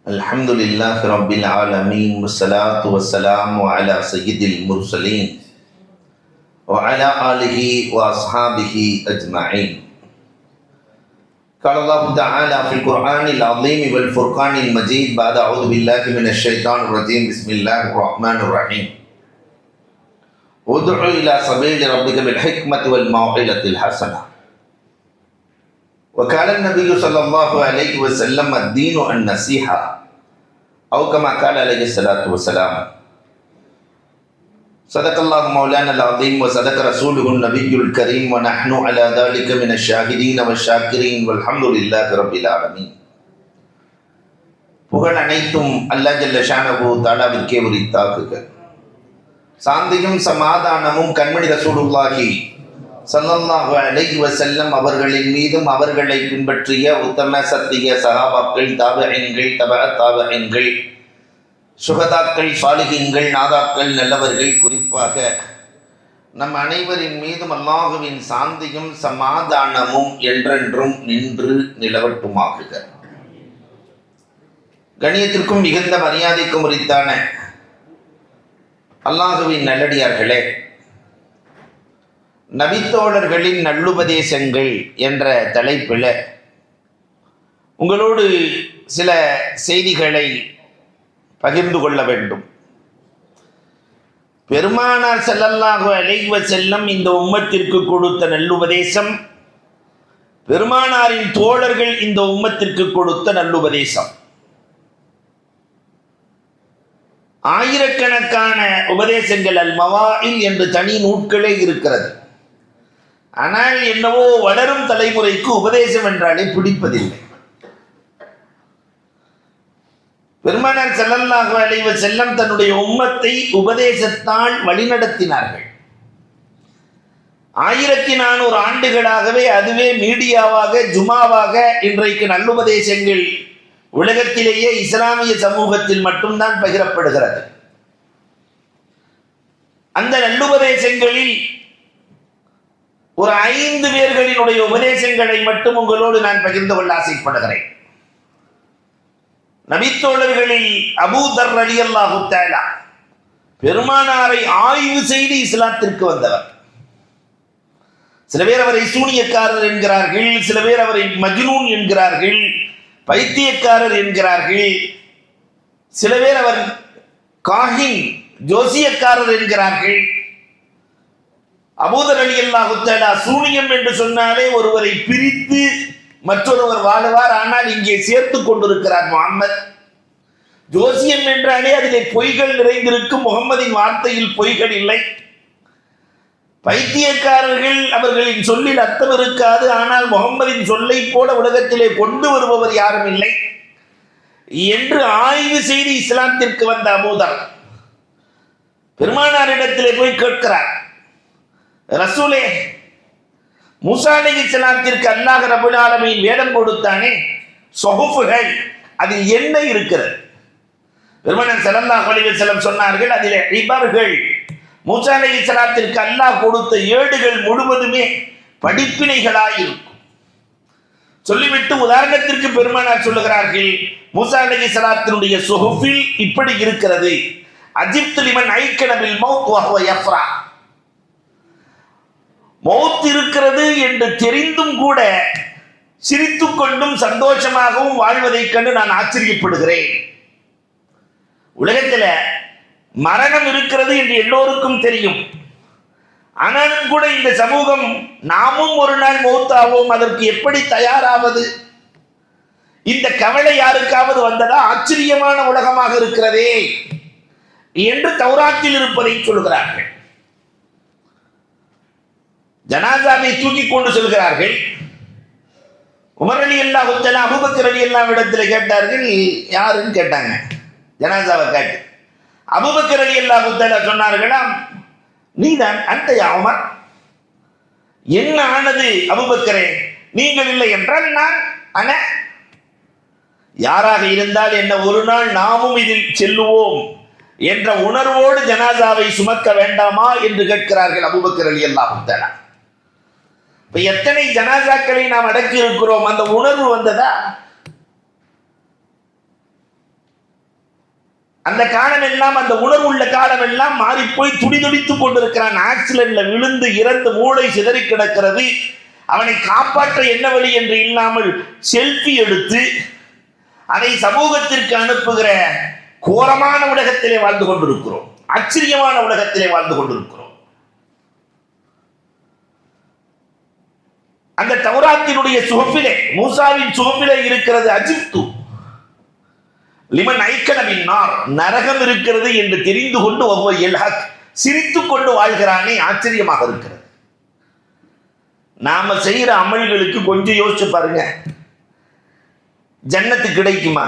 الحمد لله رب العالمين والصلاة والسلام على سيد المرسلين وعلى آله وأصحابه أجمعين. قال الله تعالى في القرآن العظيم والفرقان المجيد بعد أعوذ بالله من الشيطان الرجيم بسم الله الرحمن الرحيم. ادع إلى سبيل ربك بالحكمة والموعظة الحسنة. وقال النبي صلى الله عليه وسلم الدين النصيحة أو كما قال عليه الصلاة والسلام. صدق الله مولانا العظيم وصدق رسوله النبي الكريم ونحن على ذلك من الشاهدين والشاكرين والحمد لله رب العالمين. புகழ் அனைத்தும் அல்லாஹ் ஜல்ல ஷானஹு தஆலாவிற்கே உரித்தாக்குக. சாந்தியும் சமாதானமும் கண்மணி ரசூலுல்லாஹி ஸல்லல்லாஹு அலைஹி வஸல்லம் அவர்களின் மீதும் அவர்களை பின்பற்றிய உத்தம சத்திய சஹாபாக்கள், தாபிஈன்கள், தபஅத் தாபிஈன்கள், சுஹதாக்கள், சாலிஹீன்கள், நாதாக்கள், நல்லவர்கள், குறிப்பாக நம் அனைவரின் மீதும் அல்லாஹுவின் சாந்தியும் சமாதானமும் என்றென்றும் நின்று நிலவட்டுமாகுக. கண்ணியத்திற்கும் மிகுந்த மரியாதைக்கும் உரித்தான அல்லாஹுவின் நல்லடியார்களே, நபித்தோழர்களின் நல்லுபதேசங்கள் என்ற தலைப்பில் உங்களோடு சில செய்திகளை பகிர்ந்து கொள்ள வேண்டும். பெருமானார் ஸல்லல்லாஹு அலைஹி வஸல்லம் இந்த உம்மத்திற்கு கொடுத்த நல்லுபதேசம், பெருமானாரின் தோழர்கள் இந்த உம்மத்திற்கு கொடுத்த நல்லுபதேசம். ஆயிரக்கணக்கான உபதேசங்கள் அல் மவாஇல் என்று தனி நூட்களே இருக்கிறது. ஆனால் என்னவோ வளரும் தலைமுறைக்கு உபதேசம் என்றாலே பிடிப்பதில்லை. பெருமானார் ஸல்லல்லாஹு அலைஹி வஸல்லம் தன்னுடைய உம்மத்தை உபதேசத்தால் வழிநடத்தினார்கள். 1400 ஆண்டுகளாகவே அதுவே மீடியாவாக, ஜுமாவாக இன்றைக்கு நல்லுபதேசங்கள் உலகத்திலேயே இஸ்லாமிய சமூகத்தில் மட்டும்தான் பகிரப்படுகிறது. அந்த நல்லுபதேசங்களில் ஒரு 5 பேர்களினுடைய உபதேசங்களை மட்டும் உங்களோடு நான் பகிர்ந்து கொள்ள ஆசைப்படுகிறேன். நபித்தோழர்களில் அபூ தர் ரலியல்லாஹு தஆலா பெருமானாரை ஆய்வு செய்து இஸ்லாத்திற்கு வந்தவர். சில பேர் அவரை சூனியக்காரர் என்கிறார்கள், சில பேர் அவரை மஜ்னூன் என்கிறார்கள், பைத்தியக்காரர் என்கிறார்கள், சில பேர் அவர் காஹின் ஜோசியக்காரர் என்கிறார்கள். அபூ தர் ரலியல்லாஹு தஆலா சூனியம் என்று சொன்னாலே ஒருவரை பிரித்து மற்றொருவர் வாழுவார், ஆனால் இங்கே சேர்த்து கொண்டிருக்கிறார் முஹம்மத். ஜோசியம் என்றாலே அதிலே பொய்கள் நிறைந்திருக்கும், முகம்மதின் வார்த்தையில் பொய்கள் இல்லை. பைத்தியக்காரர்கள், அவர்களின் சொல்லில் அர்த்தம் இருக்காது, ஆனால் முகம்மதின் சொல்லை போல உலகத்திலே கொண்டு வருபவர் யாரும் இல்லை என்று ஆய்வு செய்து இஸ்லாத்திற்கு வந்த அபூ தர் பெருமானாரிடத்திலே போய் கேட்கிறார், ரசூலே, மூசா அலைஹிஸ்ஸலாத்திற்கு அல்லாஹ் ரப்பல் ஆலமீன் வேதம் கொடுத்தானே, சொஹுஃபுகள், அதில் என்ன இருக்கிறது? பெருமானார் ஸல்லல்லாஹு அலைஹி வஸல்லம் சொன்னார்கள், அதிலே இபர்கள், மூசா அலைஹிஸ்ஸலாத்திற்கு அல்லாஹ் கொடுத்த ஏடுகள் முழுவதுமே படிப்பினைகளாயிருக்கும். சொல்லிவிட்டு உதாரணத்திற்கு பெருமானார் சொல்லுகிறார்கள், மூசா அலைஹிஸ்ஸலாத்தினுடைய சொஹுஃபில் இப்படி இருக்கிறது, அஜிப்து லிமன் ஐக்கன பில் மௌத் வ ஹுவ யஃப்ரா. மௌத் இருக்கிறது என்று தெரிந்தும் கூட சிரித்துக் கொண்டும் சந்தோஷமாகவும் வாழ்வதைக் கண்டு நான் ஆச்சரியப்படுகிறேன். உலகத்தில் மரணம் இருக்கிறது என்று எல்லோருக்கும் தெரியும். ஆனாலும் கூட இந்த சமூகம் நாமும் ஒரு நாள் மௌத்தாவோம், அதற்கு எப்படி தயாராவது? இந்த கவலை யாருக்காவது வந்ததா? ஆச்சரியமான உலகமாக இருக்கிறதே என்று தௌராத்தில் இருப்பதை சொல்கிறார்கள். ஜனாசாவை தூக்கி கொண்டு செல்கிறார்கள். உமர் ரலியல்லாஹு தஆலா அபூபக்கர் ரலியல்லாஹு இடத்துல கேட்டார்கள், யாருன்னு கேட்டாங்க. ஜனாசாவை கேட்டு அபூபக்கர் ரலியல்லாஹு தஆலா சொன்னார்களாம், நீதான் அந்த யா உமர். என்ன ஆனது அபூபக்கரே? நீங்கள் இல்லை என்றால் நான் அன. யாராக இருந்தால் என்ன, ஒரு நாள் நாமும் இதில் செல்லுவோம் என்ற உணர்வோடு ஜனாசாவை சுமக்க வேண்டாமா என்று கேட்கிறார்கள் அபூபக்கர் ரலியல்லாஹு தஆலா. இப்ப எத்தனை ஜனாசாக்களை நாம் அடக்கி இருக்கிறோம், அந்த உணர்வு வந்ததா? அந்த காலம் எல்லாம், அந்த உணர்வு உள்ள காலம் எல்லாம் மாறி போய் துடிதுடித்துக் கொண்டிருக்கிறான். ஆக்சிடென்ட்ல விழுந்து இறந்து மூளை சிதறி கிடக்கிறது. அவனை காப்பாற்ற என்ன வழி என்று இல்லாமல் செல்ஃபி எடுத்து அதை சமூகத்திற்கு அனுப்புகிற கோரமான உலகத்திலே வாழ்ந்து கொண்டிருக்கிறோம். ஆச்சரியமான உலகத்திலே வாழ்ந்து கொண்டிருக்கிறோம். அந்த தௌராத்தினுடைய சுகப்பிலே, மூசாவின் சுகப்பிலே இருக்கிறது அஜிப்து லிமன் ஐக்கனவின் நார், நரகம் இருக்கிறது என்று தெரிந்து கொண்டு ஒவ்வொரு எல்ஹக் சிரித்துக் கொண்டு வாழ்கிறானே, ஆச்சரியமாக இருக்கிறது. நாம செய்யற அமல்களுக்கு கொஞ்சம் யோசிச்சு பாருங்க, ஜன்னத்து கிடைக்குமா?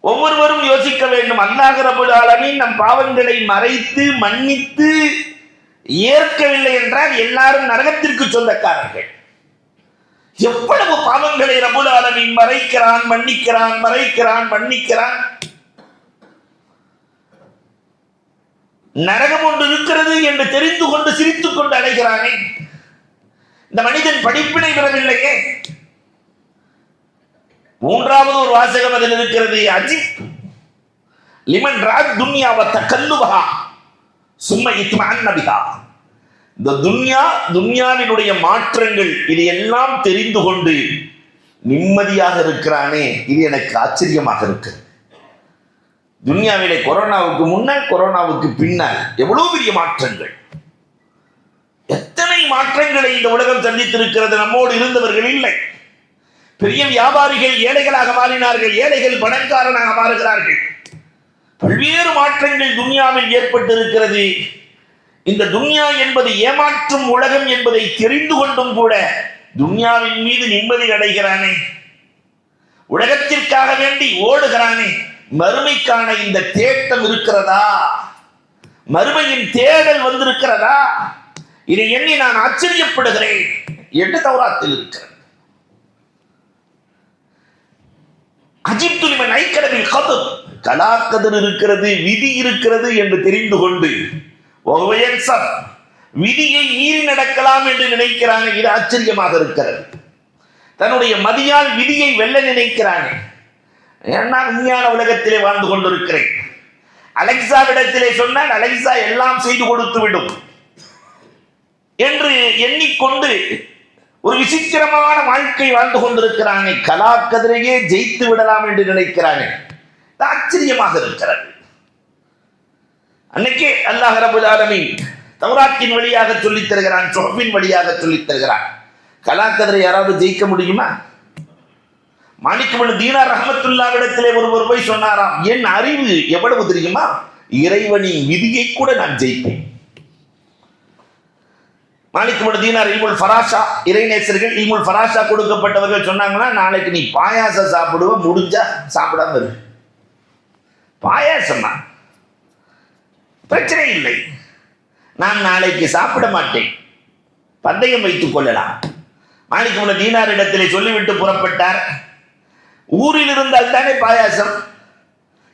ஒவ்வொருவரும் யோசிக்க வேண்டும். அல்லாஹ் ரப்பல் ஆலமீன் நம் பாவங்களை மறைத்து மன்னித்து ஏற்கவில்லை என்றால் எல்லாரும் நரகத்திற்கு சொந்தக்காரர்கள். எவ்வளவு பாவங்களை ரப்பல் ஆலமீன் மறைக்கிறான், மன்னிக்கிறான், மறைக்கிறான், மன்னிக்கிறான். நரகம் ஒன்று இருக்கிறது என்று தெரிந்து கொண்டு சிரித்துக் கொண்டு அடைகிறானே, இந்த மனிதன் படிப்பினை பெறவில்லையே. மூன்றாவது ஒரு வாசகம் அதில் இருக்கிறது, அஜித் லிமன் ராத் துன்யா வ தகல்லுபஹா சும்ம இத்மஅன்ன பிஹா. இந்த துன்யாவினுடைய மாற்றங்கள் இது எல்லாம் தெரிந்து கொண்டு நிம்மதியாக இருக்கிறானே, இது எனக்கு ஆச்சரியமாக இருக்கு. துன்யாவிலே கொரோனாவுக்கு முன்னால் கொரோனாவுக்கு பின்னால் எவ்வளவு பெரிய மாற்றங்கள், எத்தனை மாற்றங்களை இந்த உலகம் சந்தித்திருக்கிறது. நம்மோடு இருந்தவர்கள் இல்லை. பெரிய வியாபாரிகள் ஏழைகளாக மாறினார்கள், ஏழைகள் பணக்காரனாக மாறுகிறார்கள். பல்வேறு மாற்றங்கள் துன்யாவில் ஏற்பட்டிருக்கிறது. இந்த துன்யா என்பது ஏமாற்றும் உலகம் என்பதை தெரிந்து கொண்டும் கூட துன்யாவின் மீது நிம்மதி அடைகிறானே, உலகத்திற்காக வேண்டி ஓடுகிறானே. மறுமைக்கான இந்த தேட்டம் இருக்கிறதா? மறுமையின் தேடல் வந்திருக்கிறதா? இதை எண்ணி நான் ஆச்சரியப்படுகிறேன் என்று தௌராத்தில் இருக்கிறது. அஜிப்து லிமன் ஐக்கனவில் கதர், கலாக்கதிர் இருக்கிறது, விதி இருக்கிறது என்று தெரிந்து கொண்டு விதியை மீறி நடக்கலாம் என்று நினைக்கிறானே, இது ஆச்சரியமாக இருக்கிறது. தன்னுடைய மதியால் விதியை வெல்ல நினைக்கிறானே. ஏன்னா விஞ்ஞான உலகத்திலே வாழ்ந்து கொண்டிருக்கிறேன். அலெக்சாவிடத்திலே சொன்னால் அலெக்சா எல்லாம் செய்து கொடுத்து விடும் என்று எண்ணிக்கொண்டு ஒரு விசித்திரமான வாழ்க்கை வாழ்ந்து கொண்டிருக்கிறானே. கலாக்கதிரையே ஜெயித்து விடலாம் என்று நினைக்கிறானே, ஆச்சரியமாக இருக்கிறது. அன்னைக்கே அல்லாஹ் ரப்பல் ஆலமீன் தௌராத்தின் வழியாக சொல்லித் தருகிறான், சுஹ்பின் வழியாக சொல்லித் தருகிறான். கலாக்கதிரை யாராவது ஜெயிக்க முடியுமா? மாலிக் இப்னு தீனார் ரஹ்மத்துல்லாஹ்விடத்திலே ஒருவர் போய் சொன்னாராம், என் அறிவு எவ்வளவு தெரியுமா, இறைவனின் விதியை கூட நான் ஜெயிப்பேன். மாலிக் இப்னு தீனார் இல்முல் ஃபராஷா, இறைநேசர்கள் இல்முல் ஃபராஷா கொடுக்கப்பட்டவர்கள் சொன்னாங்கன்னா, நாளைக்கு நீ பாயாசம் சாப்பிடுவ, முடிஞ்சா சாப்பிடாம இரு. பாயாசமா பிரச்சனை இல்லை, நான் நாளைக்கு சாப்பிட மாட்டேன், பந்தயம் வைத்துக் கொள்ளலாம். மாலிக் இப்னு தீனார் இடத்திலே சொல்லிவிட்டு புறப்பட்டார். ஊரில் இருந்தால் தானே பாயாசம்,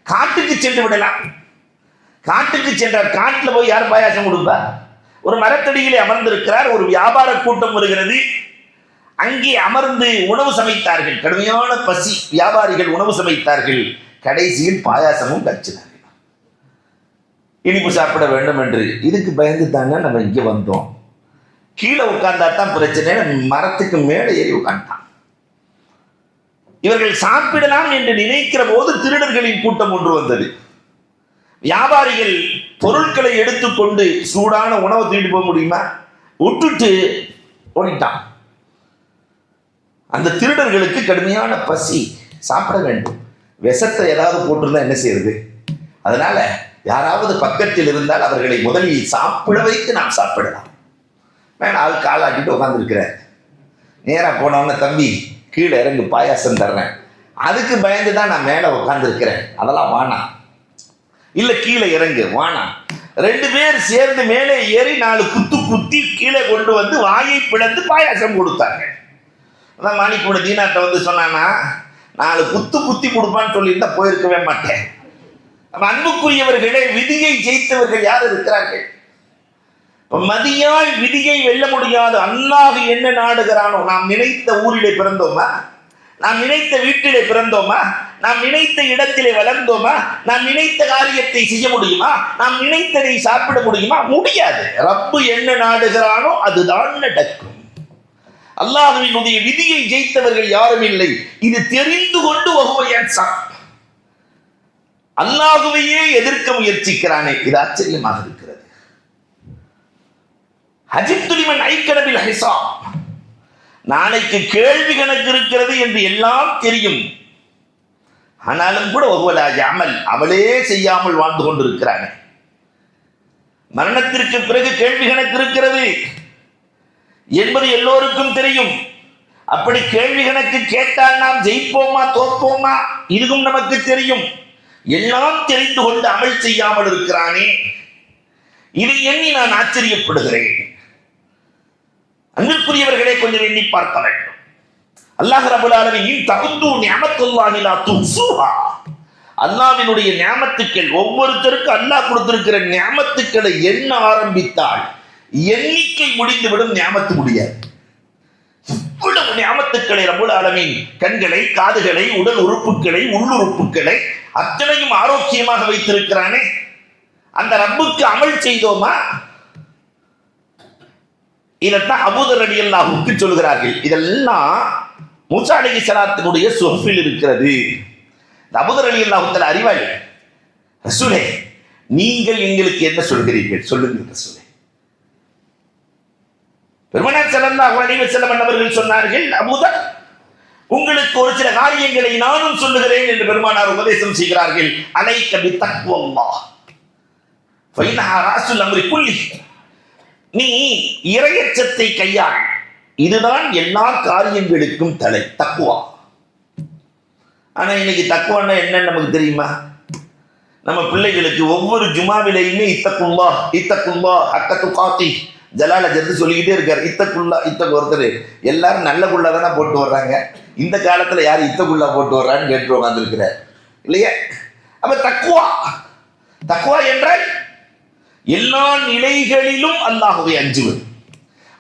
காட்டுக்கு சென்று விடலாம். காட்டுக்கு சென்றார். காட்டில் போய் யார் பாயாசம் கொடுப்பா? ஒரு மரத்தடியிலே அமர்ந்திருக்கிறார். ஒரு வியாபார கூட்டம் வருகிறது. அங்கே அமர்ந்து உணவு சமைத்தார்கள். கடுமையான பசி, வியாபாரிகள் உணவு சமைத்தார்கள். கடைசியில் பாயாசமும் கச்சினார்கள். இனிப்பு சாப்பிட வேண்டும் என்று. இதுக்கு பயந்து தானே நம்ம இங்கே வந்தோம். கீழே உட்கார்ந்தா தான் பிரச்சனை, மரத்துக்கு மேலே ஏறி உட்கார்ந்தான். இவர்கள் சாப்பிடலாம் என்று நினைக்கிற போது திருடர்களின் கூட்டம் ஒன்று வந்தது. வியாபாரிகள் பொருட்களை எடுத்துக்கொண்டு சூடான உணவை தூக்கிட்டு போக முடியுமா, விட்டுட்டு ஓடிட்டான். அந்த திருடர்களுக்கு கடுமையான பசி, சாப்பிட வேண்டும். விஷத்தை ஏதாவது போட்டிருந்தா என்ன செய்யறது? அதனால யாராவது பக்கத்தில் இருந்தால் அவர்களை முதலில் சாப்பிட வைத்து நாம் சாப்பிடலாம். மேலே ஆள் காலாட்டிட்டு உட்காந்துருக்கிறார். நேராக போனவன, தம்பி கீழே இறங்கு, பாயாசம் தர்றேன். அதுக்கு பயந்து தான் நான் மேலே உட்காந்துருக்கிறேன், அதெல்லாம் வானா. இல்லை கீழே இறங்கு, வானா. ரெண்டு பேர் சேர்ந்து மேலே ஏறி 4 குத்து குத்தி கீழே கொண்டு வந்து வாயை பிளந்து பாயாசம் கொடுத்தாங்க. அதான் மாலிக் இப்னு தீனார்ட்ட வந்து சொன்னானா, 4 குத்து குத்தி கொடுப்பான்னு சொல்லியிருந்தா போயிருக்கவே மாட்டேன். அன்புக்குரியவர்களே, விதியை ஜெயித்தவர்கள் யார் இருக்கிறார்கள்? மதியால் விதியை வெல்ல முடியாது. அல்லாஹ் என்ன நாடுகிறானோ, நாம் நினைத்த ஊரிலே பிறந்தோமா, நாம் நினைத்த வீட்டிலே பிறந்தோமா, நாம் நினைத்த இடத்திலே வளர்ந்தோமா? நாம் நினைத்த காரியத்தை செய்ய முடியுமா? நாம் நினைத்ததை சாப்பிட முடியுமா? முடியாது. ரப்பு என்ன நாடுகிறானோ அதுதான் நடக்கும். அல்லாஹ்வினுடைய விதியை ஜெயித்தவர்கள் யாரும் இல்லை. இது தெரிந்து கொண்டு அல்லாஹ்வையே எதிர்க்க முயற்சிக்கிறானே, இது ஆச்சரியமாக இருக்கிறது. ஹஜித்துலிமன் ஐக்கனபில் ஹிசாப், நாளைக்கு கேள்வி கணக்கு இருக்கிறது என்று எல்லாம் தெரியும். ஆனாலும் கூட அமல் அவளே செய்யாமல் வாழ்ந்து கொண்டிருக்கிறானே. மரணத்திற்கு பிறகு கேள்வி கணக்கு இருக்கிறது என்பது எல்லோருக்கும் தெரியும். அப்படி கேள்வி கணக்கு கேட்டால் நாம் ஜெயிப்போமா தோற்போமா இதுவும் நமக்கு தெரியும். எல்லாம் தெரிந்து கொண்டு அமல் செய்யாமல் இருக்கிறானே, இதை எண்ணி நான் ஆச்சரியப்படுகிறேன். அன்பிற்குரியவர்களே, கொஞ்சம் எண்ணி பார்க்க வேண்டும். அல்லாஹ் ரப்பல் ஆலமீன் தகுது நிஅமத்துல்லாஹி லா துஹ்ஸூஹா, அல்லாஹ்வினுடைய நிஅமத்துக்கள், ஒவ்வொருத்தருக்கும் அல்லாஹ் கொடுத்திருக்கிற நிஅமத்துக்களை எண்ண ஆரம்பித்தால் எண்ணிக்கை முடிந்துவிடும், நிஅமத்து முடியாது. இவ்வளவு நிஅமத்துக்களை ரப்பல் ஆலமீன் கண்களை, காதுகளை, உடல் உறுப்புகளை, உள்ளுறுப்புகளை அத்தனையும் ஆரோக்கியமாக வைத்திருக்கிறானே, அந்த ரப்புக்கு அமல் செய்தோமா? இதைத்தான் அபூதர் ரலியல்லாஹுவுக்கு சொல்கிறார்கள். இதெல்லாம் மூசா அலைஹிஸ்ஸலாத்தினுடைய சுஹ்ஃபில் இருக்கிறது. அபூதர் ரலியல்லாஹு தஆலா அறிவாளி. ரசூலே, நீங்கள் எங்களுக்கு என்ன சொல்கிறீர்கள் சொல்லுங்கள் ரசூலே. பெருமானார் ஸல்லல்லாஹு அலைஹி வஸல்லம் அவர்கள் சொன்னார்கள், அபூதர், உங்களுக்கு ஒரு சில காரியங்களை நானும் சொல்லுகிறேன் என்று பெருமானார் உபதேசம் செய்கிறார்கள். அலைக பித்தக்வல்லாஹ் ஃபைனஹா ராஸுல் அம்ரி குல்லி, நீ இறையச்சத்தை கையாள், இதுதான் எல்லா காரியங்களுக்கும் தலை, தக்வா. ஆனா இன்னைக்கு தக்வான்னா என்னன்னு நமக்கு தெரியுமா? நம்ம பிள்ளைகளுக்கு ஒவ்வொரு ஜுமாவிலையுமே இத்தக்குல்லா இத்தக்குல்லா அக்கத்து காத்தி ஜலால ஜெர்து சொல்லிக்கிட்டே இருக்காரு. இத்தக்குள்ளா ஒருத்தர் எல்லாரும் நல்ல குள்ளா தானே போட்டு வர்றாங்க. இந்த காலத்துல யார் இத்தக்குள்ளா போட்டு வர்றான்னு கேட்டு உட்கார்ந்துருக்கிறார் இல்லையா? அப்ப தக்குவா என்றால் எல்லா நிலைகளிலும் அல்லாஹ்வை அஞ்சுவது,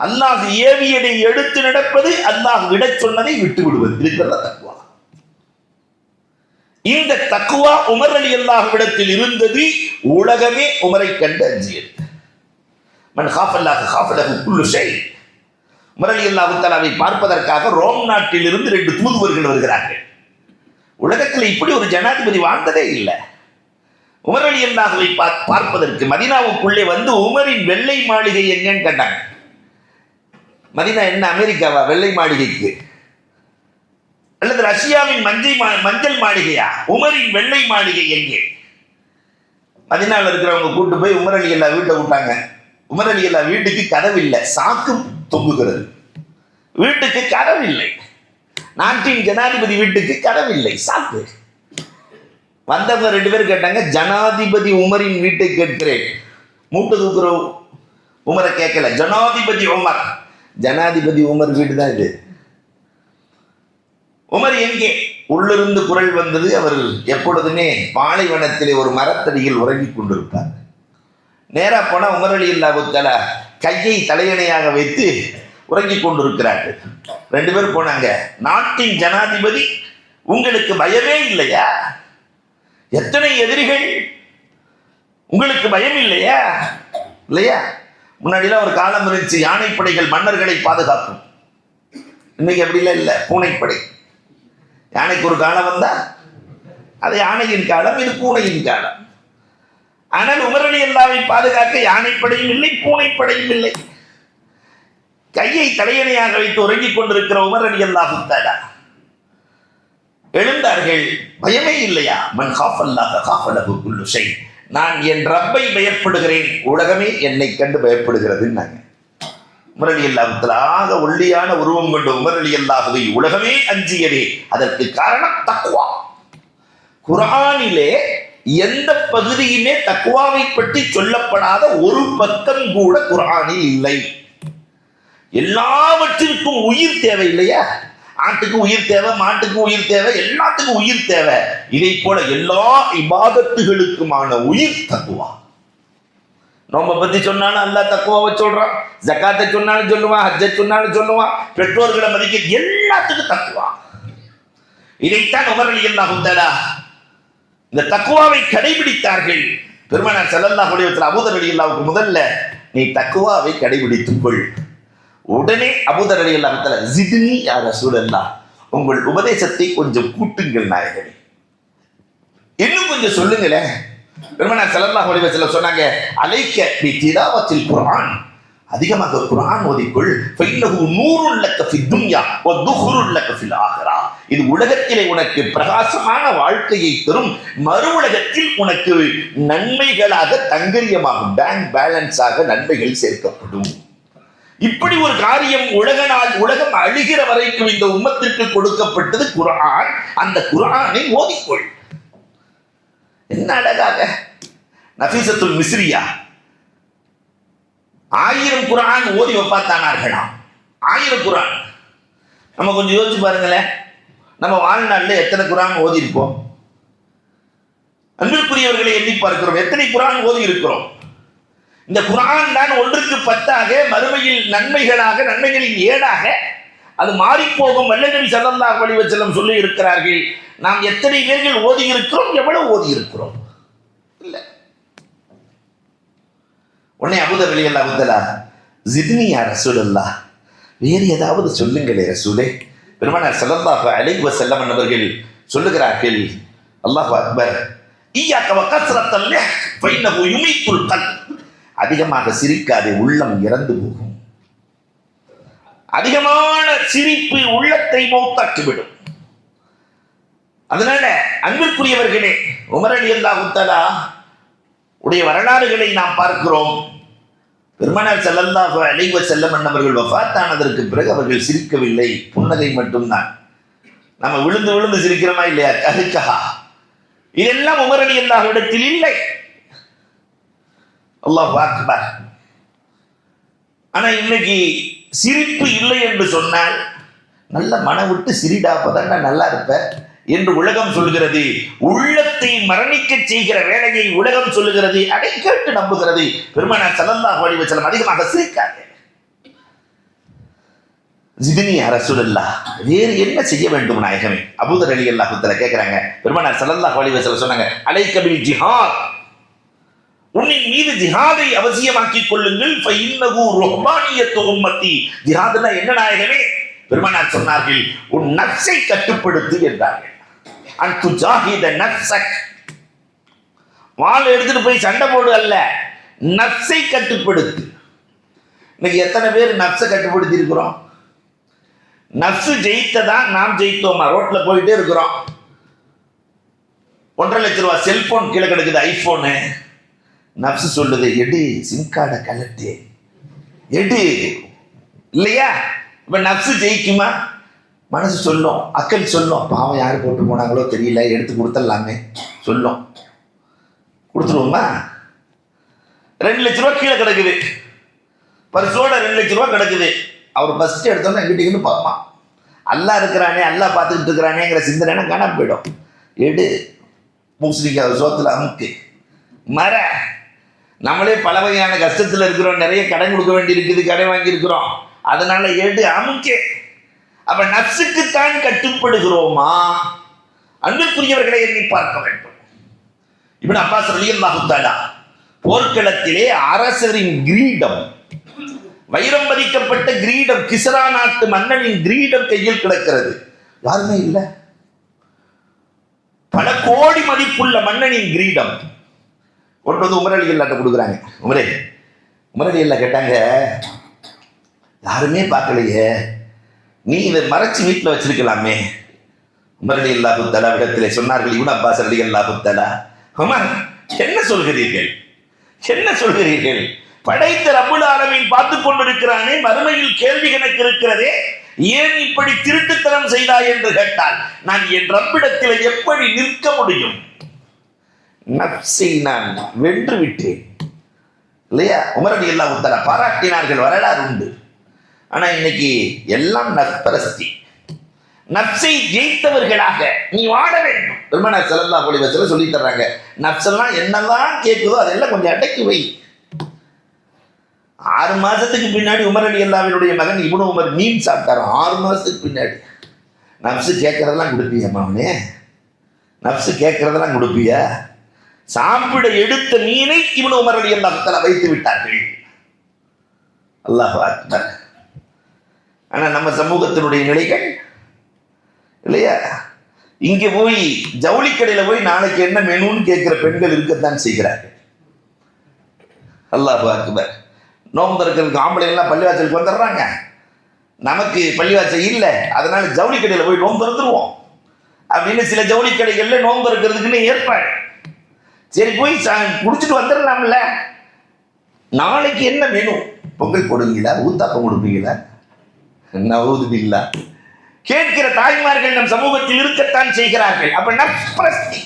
அல்லாஹ் ஏவியதை எடுத்து நடப்பது, அல்லாஹ் விட சொன்னதை விட்டு விடுவது, இருக்கிறதா தக்குவா. இந்த தக்குவா உமர் ரலியல்லாஹுவிடத்தில் இருந்தது. உலகமே உமரை கண்டு அஞ்சியது. மன் காஃபல்லாஹு காஃபலஹு குல்லு ஷை. உமர் ரலியல்லாஹு தஆலாவை பார்ப்பதற்காக ரோம் நாட்டில் இருந்து 2 தூதுவர்கள் வருகிறார்கள். உலகத்தில் இப்படி ஒரு ஜனாதிபதி வாழ்ந்ததே இல்லை. உமர் ரலியல்லாஹுவை பார்ப்பதற்கு மதீனாவுக்குள்ளே வந்து உமரின் வெள்ளை மாளிகை எங்கன்னு கேட்டாங்க. மதீனா என்ன அமெரிக்காவா வெள்ளை மாளிகைக்கு? அல்லது ரஷ்யாவின் மஞ்சள் மாளிகையா? உமரின் வெள்ளை மாளிகை எங்கே? மதீனாவில் இருக்கிறவங்க கூட்டு போய் உமர் ரலியல்லாஹு வீட்டை விட்டாங்க. உமர் ரலியல்லாஹு வீட்டுக்கு கதவு இல்லை, சாக்கு தொங்குகிறது. வீட்டுக்கு கதவு இல்லை. நாட்டின் ஜனாதிபதி வீட்டுக்கு கதவு இல்லை, சாக்கு. வந்தவங்க 2 பேர் கேட்டாங்க, ஜனாதிபதி உமரின் வீட்டை கேட்கிறேன். மூட்டை தூக்குற உமரை கேட்கல, ஜனாதிபதி உமர். ஜனாதிபதி உமர் வீடு தான் இது. உமர் எங்கே? உள்ளிருந்து குரல் வந்தது. அவர் எப்பொழுதுமே பாலைவனத்திலே ஒரு மரத்தடியில் உறங்கிக் கொண்டிருப்பார். நேரா போனா உமர் ரலியல்லாஹு தஆலா கையை தலையணையாக வைத்து உறங்கிக் கொண்டிருக்கிறார்கள். 2 பேர் போனாங்க. நாட்டின் ஜனாதிபதி, உங்களுக்கு பயமே இல்லையா? எத்தனை எதிரிகள், உங்களுக்கு பயம் இல்லையா? இல்லையா? முன்னாடிலாம் ஒரு காலம் இருந்துச்சு, யானைப்படைகள் மன்னர்களை பாதுகாக்கும். இன்னைக்கு அப்படிலாம் இல்லை, பூனைப்படை. யானைக்கு ஒரு காலம் வந்தா அது யானையின் காலம், இது பூனையின் காலம். ஆனால் உமர் ரலியல்லாஹுவை பாதுகாக்க யானைப்படையும் இல்லை, பூனைப்படையும் இல்லை. கையை தலையணையாக வைத்து உறங்கிக் கொண்டிருக்கிற உமர் ரலியல்லாஹு தஆலா எழுந்தார்கள். பயமே இல்லையா? மன் காஃபல்லாஹ காஃபலஹு குல்லு ஷை. நான் என் ரப்பை பயப்படுகிறேன், உலகமே என்னை கண்டு பயப்படுகிறதுன்னாங்க. உமர் ரலியல்லாஹு தஆலா ஒல்லியான உருவம் கொண்ட உமர் ரலியல்லாஹுவை உலகமே அஞ்சியதே அதற்கு காரணம் தக்வா. குர்ஆனிலே எந்த பகுதியுமே தக்வாவை பற்றி சொல்லப்படாத ஒரு பக்கம் கூட குர்ஆனில் இல்லை. எல்லாவற்றிற்கும் உயிர் தேவை இல்லையா? ஆட்டுக்கு உயிர் தேவை, மாட்டுக்கு உயிர் தேவை, எல்லாத்துக்கும் உயிர் தேவை. இதை போல எல்லா இபாதத்துகளுக்குமான உயிர் தக்குவா. நோம்பை பத்தி சொன்னாலும் அல்லாஹ் தக்குவாவை சொல்றான், ஜகாத்தை சொன்னாலும் சொல்லுவான், ஹஜ்ஜை சொன்னாலும் சொல்லுவான், பெற்றோர்களை மதிக்க, எல்லாத்துக்கும் தக்குவா. இதைத்தான் உமர் ரலியல்லாஹு தஆலா இந்த தக்வாவை கடைபிடித்தார்கள். பெருமானார் ஸல்லல்லாஹு அலைஹி வஸல்லம் அபூதர் ரலியல்லாஹுக்கு முதல்ல நீ தக்வாவை கடைபிடித்துக் கொள். உடனே அபூதர் ரலியல்லாஹு தஆலா ஜித்னி யா ரசூலல்லாஹ், உங்கள் உபதேசத்தை கொஞ்சம் கூட்டுங்கள் நாயகமே, இன்னும் கொஞ்சம் சொல்லுங்களேன். பெருமானார் ஸல்லல்லாஹு அலைஹி வஸல்லம் சொன்னாங்க, அலைக்க பி திலாவத்தில் குர்ஆன், அதிகமாக குர்ஆன் ஓதிக்கொள். ஃபைன்னஹு நூருன் லக்க ஃபித் துன்யா வ துஹுருன் லக்க ஃபில் ஆகிரா, இது உலகத்திலே உனக்கு பிரகாசமான வாழ்க்கையை தரும், மறு உலகத்தில் உனக்கு நன்மைகளாக தங்கரியமாகும், பேங்க் பேலன்ஸாக நன்மைகள் சேர்க்கப்படும். இப்படி ஒரு காரியம் உலகம் அழிகிற வரைக்கும் இந்த உம்மத்திற்கு கொடுக்கப்பட்டது குர்ஆன். அந்த குர்ஆனை ஓதிக்கொள். என்ன அழகாக நஃபீசத்துல் மிஸ்ரியா 1000 குர்ஆன் ஓதி வஃபாத்தானார்களாம். 1000 குர்ஆன். நம்ம கொஞ்சம் யோசிச்சு பாருங்களேன், நம்ம வாழ்நாளில் எத்தனை குர்ஆன் ஓதி இருப்போம்? அன்பிற்குரியவர்களை எண்ணி பார்க்கிறோம், எத்தனை குர்ஆன் ஓதி இருக்கிறோம்? இந்த குர்ஆன் தான் ஒன்றுக்கு 10ஆக மறுமையில் நன்மைகளாக, நன்மைகளின் ஏடாக அது மாறிப்போகும். வல்ல நபி ஸல்லல்லாஹு அலைஹி வஸல்லம் சொல்லி இருக்கிறார்கள். நாம் எத்தனை பேர்கள் ஓதி இருக்கிறோம், எவ்வளவு ஓதி இருக்கிறோம்? இல்லை. உடனே அபூதர் ரலியல்லாஹு தஆலா ஜித்னி யா ரசூலல்லாஹ், வேறு ஏதாவது சொல்லுங்களே ரசூலே. பெருமானார் ஸல்லல்லாஹு அலைஹி வஸல்லம் அவர்கள் சொல்லுகிறார்கள், அல்லாஹு அக்பர், இய்யாக வ கஸ்ரத்தல் லஹ் ஃபைன்னஹு யுமீத்துல் கல்ப், அதிகமாக சிரிக்காதே, உள்ளம் இறந்து போகும். அதிகமான சிரிப்பு உள்ளத்தை மௌத்தாக்கிவிடும். அதனால அன்பிற்குரியவர்களே, உமர் ரலியல்லாஹு தஆலா உடைய வரலாறுகளை நாம் பார்க்கிறோம். பெருமானார் ஸல்லல்லாஹு அலைஹி வஸல்லம் அவர்கள் வஃபாத்தானதற்கு பிறகு அவர்கள் சிரிக்கவில்லை, புன்னகை மட்டும்தான். நம்ம விழுந்து விழுந்து சிரிக்கிறோமா இல்லையா? கஹ்கஹா, இதெல்லாம் உமர் ரலியல்லாஹு இடத்தில் இல்லை. அல்லாஹு அக்பர். ஆனா இன்னைக்கு சிரிப்பு இல்லை என்று சொன்னால், நல்ல மனம் விட்டு சிரிடா, அப்பதான் நல்லா இருப்ப என்று உலகம் சொல்கிறது. உள்ளத்தை மரணிக்க செய்கிற வேலையை உலகம் சொல்லுகிறது, அதை கேட்டு நம்புகிறது. பெருமானார் ஸல்லல்லாஹு அலைஹி வஸல்லம் அதிகமாக சிரிக்காங்க. ஜித்னி யா ரசூலல்லாஹ், வேறு என்ன செய்ய வேண்டும் நாயகமே? அபூதர் ரலியல்லாஹு தஆலா கேட்கிறாங்க. பெருமானார் ஸல்லல்லாஹு அலைஹி வஸல்லம் சொன்னாங்க, அலைக்க பில் ஜிஹாத், உன்னின் மீது ஜிஹாதை அவசியமாக்கிக் கொள்ளுங்கள். ஃபஇன்னஹு ருஹ்பானியத்து உம்மத்தி, ஜிஹாத்னா என்ன நாயகமே? பெருமானார் சொன்னார்கள், உன் நஃப்ஸை கட்டுப்படுத்து என்றார்கள். அன்து ஜாஹித நஃப்ஸக், வாள் எடுத்துட்டு போய் சண்டை போடு அல்ல, நஃப்ஸை கட்டுப்படுத்து. இன்னைக்கு எத்தனை பேர் நஃப்ஸை கட்டுப்படுத்தி இருக்கிறோம்? நஃப்ஸ் ஜெயித்ததா நாம் ஜெயித்தோமா? ரோட்ல போயிட்டே இருக்கிறோம், 1.5 லட்சம் ரூபாய் செல்போன் கீழே கிடக்குது, ஐபோனு. நஃப்ஸ் சொல்லுது, எடு சிம் கார்டை கலட்டு, எடு, இல்லையா? இப்ப நஃப்ஸ் ஜெயிக்குமா? மனசு சொல்லும், அக்கல் சொல்லும், பாவம் யாரு போட்டு போனாங்களோ தெரியல, எடுத்து கொடுத்துடலாமே சொல்லும். கொடுத்துருவோமா? 2 லட்சம் ரூபாய் கீழே கிடக்குது, பரிசோட 2 லட்சம் ரூபாய் கிடக்குது. அவர் ஃபர்ஸ்ட் எடுத்தோம்னா எங்கிட்டீங்கன்னு பார்ப்பான். அல்லா இருக்கிறானே, அல்லா பார்த்துக்கிட்டு இருக்கிறானேங்கிற சிந்தனை காணாம போயிடும். எடு, பூசணிக்காய் சோத்துல அமுக்கு மர. நம்மளே பல வகையான கஷ்டத்தில் இருக்கிறோம், நிறைய கடன் கொடுக்க வேண்டி இருக்குது, கடன் வாங்கி இருக்கிறோம், அதனால எடு அமுக்கே. அப்ப நஃப்ஸுக்குத்தான் கட்டுப்படுகிறோமா? அன்பிற்குரியவர்களை எண்ணி பார்க்க வேண்டும். இப்னு அப்பாஸ் ரலியல்லாஹு தஆலா போர்க்களத்திலே அரசரின் கிரீடம், வைரம் பதிக்கப்பட்ட கிரீடம், கிஸ்ரா நாட்டு மன்னனின் கிரீடம் கையில் கிடக்கிறது. யாருமே இல்லை, பல கோடி மதிப்புள்ள மன்னனின் கிரீடம் கொண்டு வந்து உமர் ரலியல்லாஹு கொடுக்குறாங்க. உமர் ரலியல்லாஹு கேட்டாங்க, யாருமே பார்க்கலையே, நீ இதை மறைச்சு வீட்டில் வச்சிருக்கலாமே. உமர் ரலியல்லாஹு தஆலா இடத்திலே சொன்னார்கள், இப்னு அப்பாஸ் ரலியல்லாஹு தஆலா, உமர் என்ன சொல்கிறீர்கள், என்ன சொல்கிறீர்கள்? படைத்த ரப்புல் ஆலமீன் பார்த்து கொண்டிருக்கிறானே, மறுமையில் கேள்வி கணக்கு இருக்கிறதே, ஏன் இப்படி திருட்டுத்தனம் செய்தாய் என்று கேட்டால் நான் என் ரப்பிடத்தில் எப்படி நிற்க முடியும்? நஃப்ஸை நான் வென்று விட்டேன், இல்லையா? உமர் ரலியல்லாஹு தஆலா பாராட்டினார்கள், வரலாறு உண்டு. ஆனா இன்னைக்கு எல்லாம் நஃப்ஸி, நஃப்ஸை ஜெயித்தவர்களாக நீ வாழ வேண்டும். பெருமானார் ஸல்லல்லாஹு அலைஹி வஸல்லம் சொல்லி தர்றாங்க, நஃப்ஸெல்லாம் என்னெல்லாம் கேட்குதோ அதெல்லாம் கொஞ்சம் அடக்கி வை. 6 மாசத்துக்கு பின்னாடி உமர் ரலியல்லாஹுவினுடைய மகன் இப்னு உமர் மீன் சாப்பிட்டாரு. 6 மாசத்துக்கு பின்னாடி நப்சு கேட்கறதெல்லாம் கொடுப்பியா மாமனே? நப்சு கேட்கறதெல்லாம் கொடுப்பியா? சாப்பிட எடுத்த மீனை இப்னு உமர் ரலியல்லாஹு தஆலா வைத்து விட்டார்கள். அல்லாஹு அக்பர். ஆனா நம்ம சமூகத்தினுடைய நிலைகள் இல்லையா? இங்கே போய் ஜவுளி கடையில போய் நாளைக்கு என்ன மெனுன்னு கேட்கிற பெண்கள் இருக்கத்தான் செய்கிறார்கள். அல்லாஹு அக்பர். நோம்பு திறக்கிறதுக்கு ஆம்பளை எல்லாம் பள்ளிவாசலுக்கு வந்துடுறாங்க. நமக்கு பள்ளிவாசல் இல்லை, அதனால ஜவுளி கடையில் போய் நோம்பு திறந்துருவோம் அப்படின்னு சில ஜவுளி கடைகளில் நோம்பு திறக்கிறதுக்குன்னு ஏற்பாடு. சரி போய் குடிச்சிட்டு வந்துடலாம்ல. நாளைக்கு என்ன மெனு? பொங்கல் போடுவீங்களா? ஊத்தாப்பம் கொடுப்பீங்களா? நவுதுபில்லா. கேட்கிற தாய்மார்கள் நம் சமூகத்தில் இருக்கத்தான் செய்கிறார்கள். அப்ப நப்ஸ்பிரஸ்தி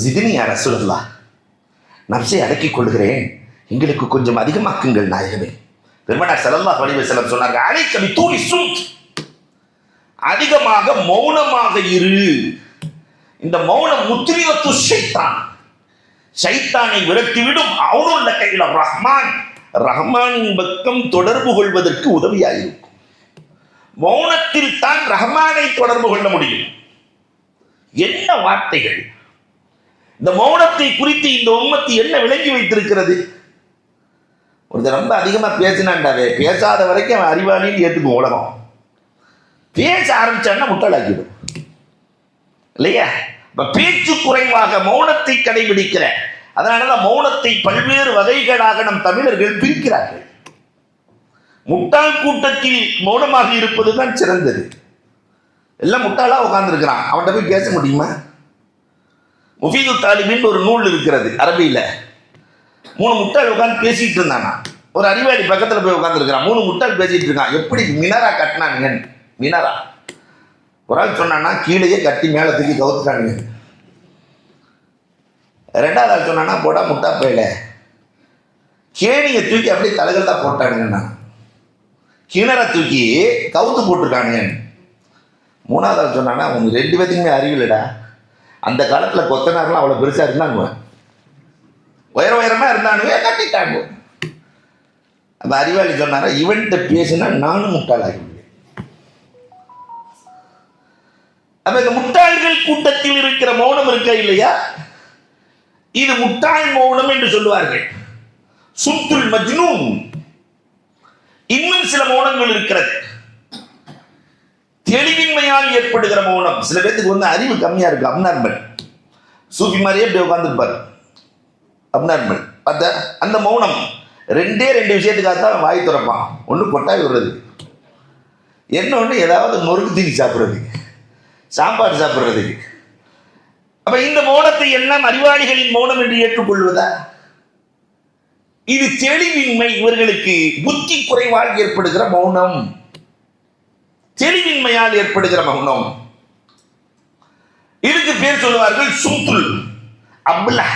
ஜித்னி யா ரசூலல்லாஹ், நப்சை அடக்கிக் கொள்கிறேன், எங்களுக்கு கொஞ்சம் அதிகமாக்குங்கள் நாயகமே. பெருமானார் ஸல்லல்லாஹு அலைஹி வஸல்லம் சொன்னார்கள், அலைக பிதூலி சும்த், அதிகமாக மௌனமாக இரு. இந்த மௌனம் முத்ரிவத்து ஷைத்தான், ஷைத்தானை விரட்டிவிடும். அவுனுல் லக இலா ரஹ்மான், ரஹ்மானின் பக்கம் தொடர்பு கொள்வதற்கு உதவியாயிருக்கும். மௌனத்தில் தான் ரஹ்மானை தொடர்பு கொள்ள முடியும். என்ன வார்த்தைகள்! இந்த மௌனத்தை குறித்து இந்த உம்மத்து என்ன விளங்கி வைத்திருக்கிறது? ஒருத்தர் ரொம்ப அதிகமா பேசினாண்டாவே, பேசாத வரைக்கும் அவன் அறிவாளின்னு ஏற்றுக்கும் உலகம். பேச ஆரம்பிச்சான்னா முட்டாளாக்கிடும் இல்லையா? இப்ப பேச்சு குறைவாக மௌனத்தை கடைபிடிக்கிற, அதனாலதான் மௌனத்தை பல்வேறு வகைகளாக நம் தமிழர்கள் பிரிக்கிறார்கள். முட்டாள் கூட்டத்தில் மௌனமாக இருப்பதுதான் சிறந்தது. எல்லாம் முட்டாளா உட்கார்ந்து இருக்கிறான், அவன்கிட்ட போய் பேச முடியுமா? முஃபீது தாலிபின் ஒரு நூல் இருக்கிறது அரபியில. 3 முட்டாள் உட்கார்ந்து பேசிட்டு இருந்தானா, ஒரு அறிவாளி பக்கத்துல போய் உட்கார்ந்து இருக்கிறான். 3 முட்டாள் பேசிட்டு இருக்கான். எப்படி மினாரா கட்டினானுங்க? மினாரா ஒரு ஆள் சொன்னான்னா கீழேயே கட்டி மேல தூக்கி கவுத்துட்டானுங்க. 2வது ஆள் சொன்னான்னா போடா முட்டா போயில கேணியை தூக்கி அப்படியே தலைகள்ல போட்டானுங்கண்ணா, கிணற தூக்கி கவுத்து போட்டுருக்கானுங்க. 3வது ஆள் சொன்னான்னா அவங்க 2 பேத்துக்குமே அறிவில்லடா, அந்த காலத்துல கொத்தனாரெல்லாம் அவ்வளவு பெருசா இருந்தாங்க, உயரமா இருந்தானுங்க, கட்டிட்டாங்க. அந்த அறிவாளி சொன்னாரா, இவன்கிட்ட பேசினா நானும் முட்டாளாகிவிடுவேன். அப்ப இந்த முட்டாள்கள் கூட்டத்தில் இருக்கிற மௌனம் இருக்க இல்லையா, இது முட்டாள் மௌனம் என்று சொல்லுவார்கள். சுத்துல் மஜ்னூன். இன்னும் சில மௌனங்கள் இருக்கிறது. தெளிவின்மையால் ஏற்படுகிற மௌனம். சில பேருக்கு வந்து அறிவு கம்மியா இருக்கு, அப்நார்மல். சூஃபி மாதிரியே இப்படி உட்கார்ந்துருப்பாரு, அப்நார்மல். அந்த மௌனம் 2 விஷயத்துக்காக தான் வாய் திறப்பான். ஒன்று கொட்டாய் விடுறது, இன்னொன்று ஏதாவது நொறுக்கு தீனி சாப்பிட்றதுக்கு, சாப்பாடு சாப்பிட்றதுக்கு. அப்ப இந்த மௌனத்தை எல்லாம் அறிவாளிகளின் மௌனம் என்று ஏற்றுக்கொள்வதா? இது தெளிவின்மை, இவர்களுக்கு புத்தி குறைவால் ஏற்படுகிற மௌனம், தெளிவின்மையால் ஏற்படுகிற மௌனம். இதுக்கு பேர் சொல்லுவார்கள் சும்துல் அப்லா.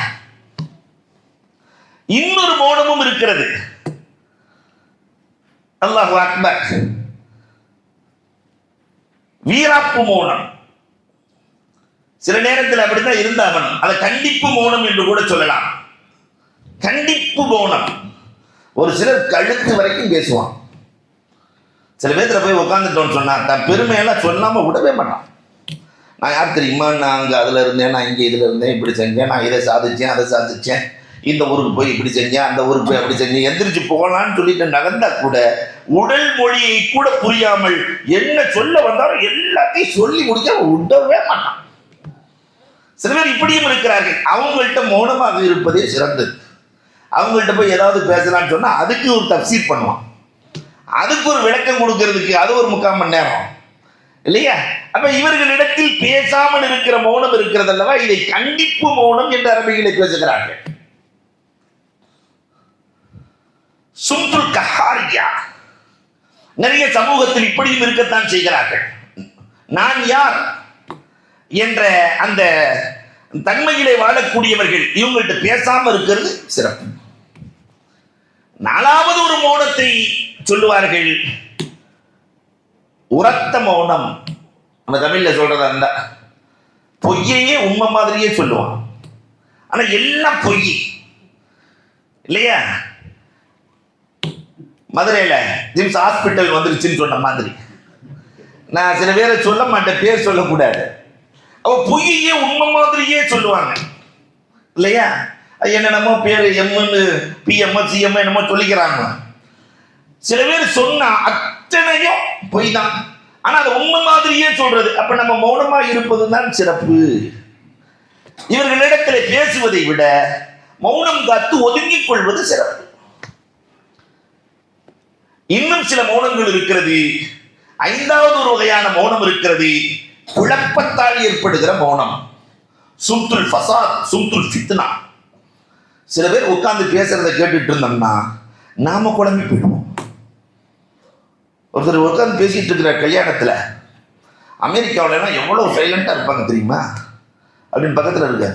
இன்னொரு மௌனமும் இருக்கிறது. அல்லாஹு அக்பர். வீராப்பு மௌனம். சில நேரத்தில் அப்படித்தான் இருந்தாவன். அதை கண்டிப்பு மௌனம் என்று கூட சொல்லலாம். கண்டிப்பு மௌனம். ஒரு சிலர் கழுத்து வரைக்கும் பேசுவான். சில பேர்த்துல போய் உட்காந்துட்டோன்னு சொன்னா தன் பெருமையெல்லாம் சொல்லாம விடவே மாட்டான். நான் யார் தெரியுமா, நான் அங்கே அதில் இருந்தேன், நான் இங்கே இதில் இருந்தேன், இப்படி செஞ்சேன், நான் இதை சாதிச்சேன், அதை சாதிச்சேன், இந்த ஊருக்கு போய் இப்படி செஞ்சேன், அந்த ஊருக்கு போய் அப்படி செஞ்சேன், எந்திரிச்சு போகலான்னு சொல்லிட்டு நகர்ந்தா கூட உடல் மொழியை கூட புரியாமல் என்ன சொல்ல வந்தாலும் எல்லாத்தையும் சொல்லி முடிக்க விடவே மாட்டான். சில பேர் இப்படியும் இருக்கிறார்கள். அவங்கள்ட்ட மௌனமாக இருப்பதே சிறந்தது. அவங்கள்ட்ட போய் ஏதாவது பேசலான்னு சொன்னா அதுக்கு ஒரு தப்சீர் பண்ணுவான், அதுக்கு ஒரு விளக்கம் கொடுக்கறதுக்கு அது ஒரு 3/4 மணி நேரம் இல்லையா? அப்ப இவர்களிடத்தில் பேசாமல் இருக்கிற மௌனம் இருக்கிறது அல்லவா, இதை கண்டிப்பு மௌனம் என்று அரபிகளை பேசுகிறார்கள். சும்துல் கஹாரியா. நிறைய சமூகத்தில் இப்படியும் இருக்கத்தான் செய்கிறார்கள். நான் யார் என்ற அந்த தன்மையிலே வாழக்கூடியவர்கள் இவங்கள்ட்ட பேசாம இருக்கிறது சிறப்பு. 4வது ஒரு மௌனத்தை சொல்லுவார்கள், உரத்த மௌனம். நம்ம தமிழ்ல சொல்றதா இருந்தா பொய்யையே உண்மை மாதிரியே சொல்லுவான், ஆனா எல்லாம் பொய் இல்லையா? மதுரையில ஜிம்ஸ் ஹாஸ்பிட்டல் வந்துருச்சுன்னு சொன்ன மாதிரி நான் சில பேரை சொல்ல மாட்டேன், பேர் சொல்லக்கூடாது. அவ பொய்யே உண்மை மாதிரியே சொல்லுவாங்க இல்லையா? என்னென்னமோ பேர் எம்னு பிஎம் சிஎம் என்னமோ சொல்லிக்கிறாங்க. சில பேர் சொன்னா அத்தனையும் பொய் தான், ஆனா அது உண்மை மாதிரியே சொல்றது. அப்ப நம்ம மௌனமா இருப்பது தான் சிறப்பு. இவர்களிடத்தில் பேசுவதை விட மௌனம் காத்து ஒதுங்கிக் கொள்வது சிறப்பு. இன்னும் சில மௌனங்கள் இருக்கிறது. ஐந்தாவது ஒரு வகையான மௌனம் இருக்கிறது, குழப்பத்தால் ஏற்படுகிற மௌனம். சும்துல் ஃபசாத், சும்துல் ஃபித்னா. சில பேர் உட்கார்ந்து பேசுறதை கேட்டுட்டு இருந்தோம்னா நாம குழம்பி போயிடுவோம். ஒருத்தர் உட்கார்ந்து பேசிட்டு இருக்கிற கல்யாணத்துல அமெரிக்காவிலாம் எவ்வளவு சைலண்டா இருப்பாங்க தெரியுமா அப்படின்னு பக்கத்துல இருக்க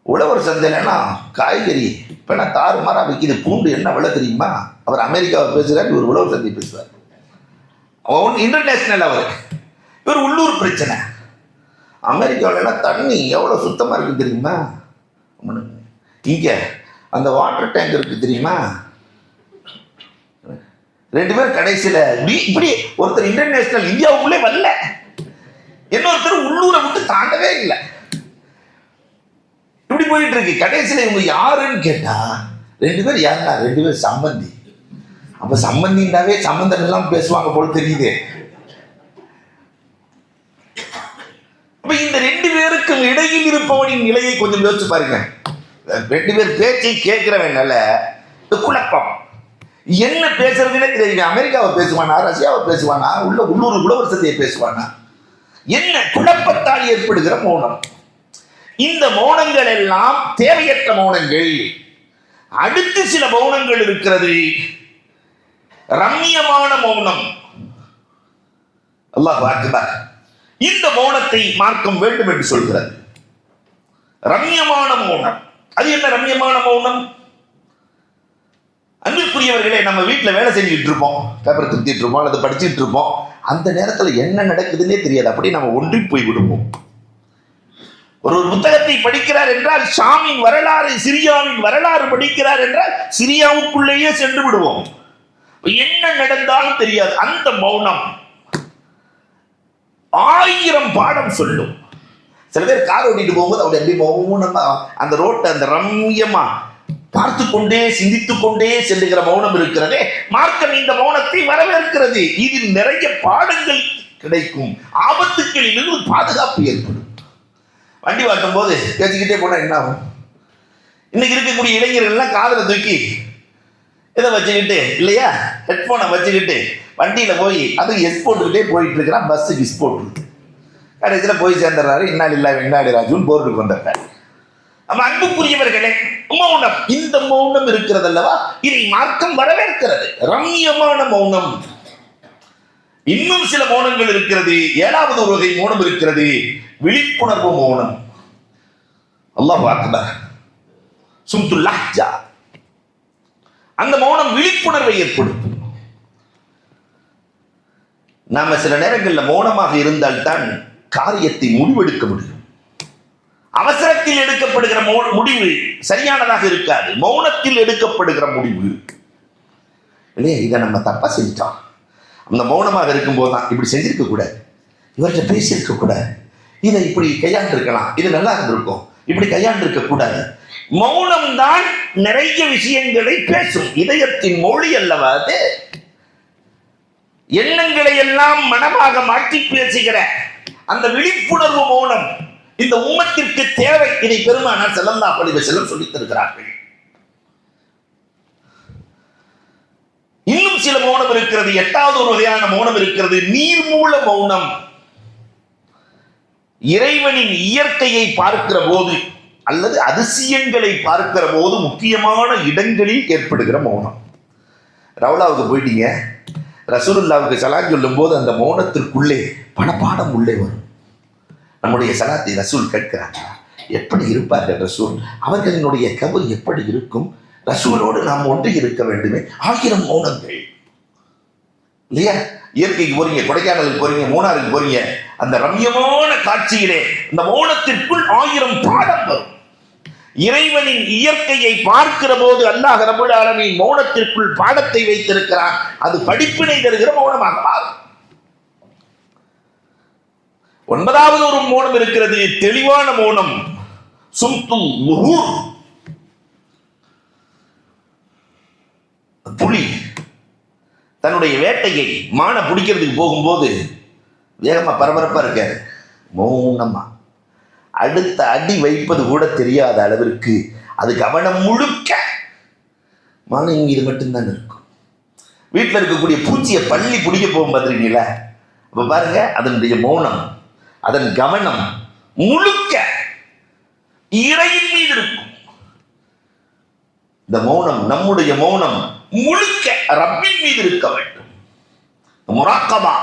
உழவர் சந்தையிலனா காய்கறி இப்ப தாறுமாறா விற்கிது, பூண்டு என்ன விலை தெரியுமா? அவர் அமெரிக்காவை பேசுறாரு, இவர் உழவர் சந்தை பேசுவார். அவன் இன்டர்நேஷனல், அவர் இவர் உள்ளூர் பிரச்சனை. அமெரிக்காவிலாம் தண்ணி எவ்வளவு சுத்தமா இருக்கு தெரியுமா? இங்க அந்த வாட்டர் டேங்க் இருக்கு தெரியுமா? ரெண்டு பேர் கடைசியில இப்படி ஒருத்தர் இன்டர்நேஷனல் இந்தியாவுக்குள்ளே வரல, இன்னொருத்தர் உள்ளூரை விட்டு தாண்டவே இல்லை. இப்படி போயிட்டு இருக்கு. கடைசியில இவங்க யாருன்னு கேட்டா ரெண்டு பேர் யாருன்னா ரெண்டு பேர் சம்பந்தி. அப்ப சம்பந்தின்றாவே சம்பந்தம் எல்லாம் பேசுவாங்க போல தெரியுது. அப்ப இந்த ரெண்டு பேருக்கும் இடையில் இருப்பவனின் நிலையை கொஞ்சம் யோசிச்சு பாருங்க. ரெண்டு பேர் பேச்சை கேட்கிறவன் நல்ல குழப்பம். என்ன பேசுறதுன்னு தெரியுங்க. அமெரிக்காவை பேசுவானா, ரஷ்யாவை பேசுவானா, உள்ளூர் உழவர் சந்தையை பேசுவானா? என்ன குழப்பத்தால் ஏற்படுகிற மௌனம். இந்த மௌனங்கள் எல்லாம் தேவையற்ற மௌனங்கள். அடுத்து சில மௌனங்கள் இருக்கிறது, ரம்மியமான மௌனம். அல்லாஹ் அக்பர். இந்த மௌனத்தை மார்க்கம் வேண்டும் என்று சொல்கிறது. ரம்மியமான மௌனம். அது என்ன ரம்மியமான மௌனம்? அன்பிற்குரியவர்களே, நம்ம வீட்டில் வேலை செஞ்சுட்டு இருப்போம், பேப்பர் திருத்திட்டு இருப்போம் அல்லது படிச்சுட்டு இருப்போம். அந்த நேரத்தில் என்ன நடக்குதுன்னே தெரியாது, அப்படி நம்ம ஒன்றி போய் விடுவோம். ஒரு புத்தகத்தை படிக்கிறார் என்றால் ஷாமின் வரலாறு, சிரியாவின் வரலாறு படிக்கிறார் என்றால் சிரியாவுக்குள்ளேயே சென்று விடுவோம். என்ன நடந்தாலும் தெரியாது. அந்த மௌனம் 1000 பாடம் சொல்லும். சில பேர் கார் ஓட்டிட்டு போகும்போது அவங்க எப்படி மௌனமா அந்த ரோட்டை அந்த ரம்யமா பார்த்து கொண்டே சிந்தித்துக் கொண்டே செல்லுகிற மௌனம் இருக்கிறதே, மார்க்கம் இந்த மௌனத்தை வரவேற்கிறது. இதில் நிறைய பாடங்கள் கிடைக்கும், ஆபத்துக்களில் இருந்து பாதுகாப்பு ஏற்படும். வண்டி வாட்டும் போது பேசிக்கிட்டே போனா என்ன ஆகும்? இன்னைக்கு இருக்கக்கூடிய இளைஞர்கள் எல்லாம் காதலை தூக்கி இதை வச்சுக்கிட்டு இல்லையா, ஹெட்போனை வச்சுக்கிட்டு வண்டியில போய் அது எஸ் போட்டுக்கிட்டே போயிட்டு இருக்கிறான். பஸ்ஸுக்கு எஸ் போட்டு கடைசியில் போய் சேர்ந்துடுறாரு. இன்னாடி இல்லா வெண்ணாடி ராஜுன்னு போர்டுக்கு வந்துடுறாரு. நம்ம அன்புக்குரியவர்களே, மௌனம், இந்த மௌனம் இருக்கிறது அல்லவா, இதை மார்க்கம் வரவேற்கிறது. ரம்மியமான மௌனம். இன்னும் சில மௌனங்கள் இருக்கிறது. 7வது ஒரு வகை மௌனம் இருக்கிறது, விழிப்புணர்வு மௌனம். அல்லாஹ் அக்பர். சும்துல் லஹ்ஜா. அந்த மௌனம் விழிப்புணர்வை ஏற்படுத்தும். நாம சில நேரங்களில் மௌனமாக இருந்தால்தான் காரியத்தை முடிவெடுக்க முடியும். அவசரத்தில் எடுக்கப்படுகிற முடிவு சரியானதாக இருக்காது. மௌனத்தில் எடுக்கப்படுகிற முடிவு இல்லையா, இதை நம்ம தப்பா செஞ்சிட்டோம். அந்த மௌனமாக இருக்கும்போது தான் இப்படி செஞ்சிருக்க கூடாது, இவர்கிட்ட பேசியிருக்க கூடாது, இதை இப்படி கையாண்டு இருக்கலாம், இது நல்லா இருந்திருக்கும், இப்படி கையாண்டு இருக்க கூடாது. மௌனம் தான் நிறைய விஷயங்களை பேசும். இதயத்தின் மொழி அல்லவா அது. எண்ணங்களை எல்லாம் மனமாக மாற்றி பேசுகிற அந்த விழிப்புணர்வு மௌனம் இந்த உம்மத்திற்கு தேவை. இதை பெருமானார் ஸல்லல்லாஹு அலைஹி வஸல்லம் சொல்லித் தருகிறார்கள். இன்னும் சில மௌனம் இருக்கிறது. 8வது ஒரு வகையான மௌனம் இருக்கிறது, நீர்மூல மௌனம். இறைவனின் இயற்கையை பார்க்கிற போது அல்லது அதிசயங்களை பார்க்கிற போது முக்கியமான இடங்களில் ஏற்படுகிற மௌனம். ரவுலாவுக்கு போயிட்டீங்க, ரசூலுல்லாவுக்கு சலாத் சொல்லும் போது அந்த மௌனத்திற்குள்ளே பணப்பாடம் உள்ளே வரும். நம்முடைய சலாத்தை ரசூல் கேட்கிறாங்க, எப்படி இருப்பார்கள் ரசூல், அவர்களினுடைய கபர் எப்படி இருக்கும், ரசூலோடு நாம் ஒன்றி இருக்க வேண்டுமே. 1000 மௌனங்கள் இல்லையா. இயற்கைக்கு போறீங்க, கொடைக்கானலுக்கு போறீங்க, மூணாருக்கு போறீங்க, அந்த ரம்யமான காட்சியிலே இந்த மௌனத்திற்குள் 1000 பாடம் வரும். இறைவனின் இயற்கையை பார்க்கிற போது அல்லாஹ் ரப்பல் ஆலமீன் மௌனத்திற்குள் பாடத்தை வைத்திருக்கிறான். அது படிப்பினை தருகிற மௌனமாக மாறும். ஒன்பதாவது ஒரு மௌனம் இருக்கிறது, தெளிவான மௌனம். சும்துல் வுஹூர். புலி தன்னுடைய வேட்டையை மான பிடிக்கிறதுக்கு போகும்போது வேகமா பரபரப்பா இருக்காரு, மௌனமா அடுத்த அடி வைப்பது கூட தெரியாத அளவிற்கு அது கவனம் முழுக்க மானம் இது மட்டும்தான் இருக்கும். வீட்டில் இருக்கக்கூடிய பூச்சியை பள்ளி பிடிக்க போகும் பார்த்துருக்கீங்களா? அப்ப பாருங்க, அதனுடைய மௌனம், அதன் கவனம் முழுக்க இறையின் மீது இருக்கும். இந்த மௌனம், நம்முடைய மௌனம் முழுக்க ரப்பின் மீது இருக்க வேண்டும். முராக்கபா,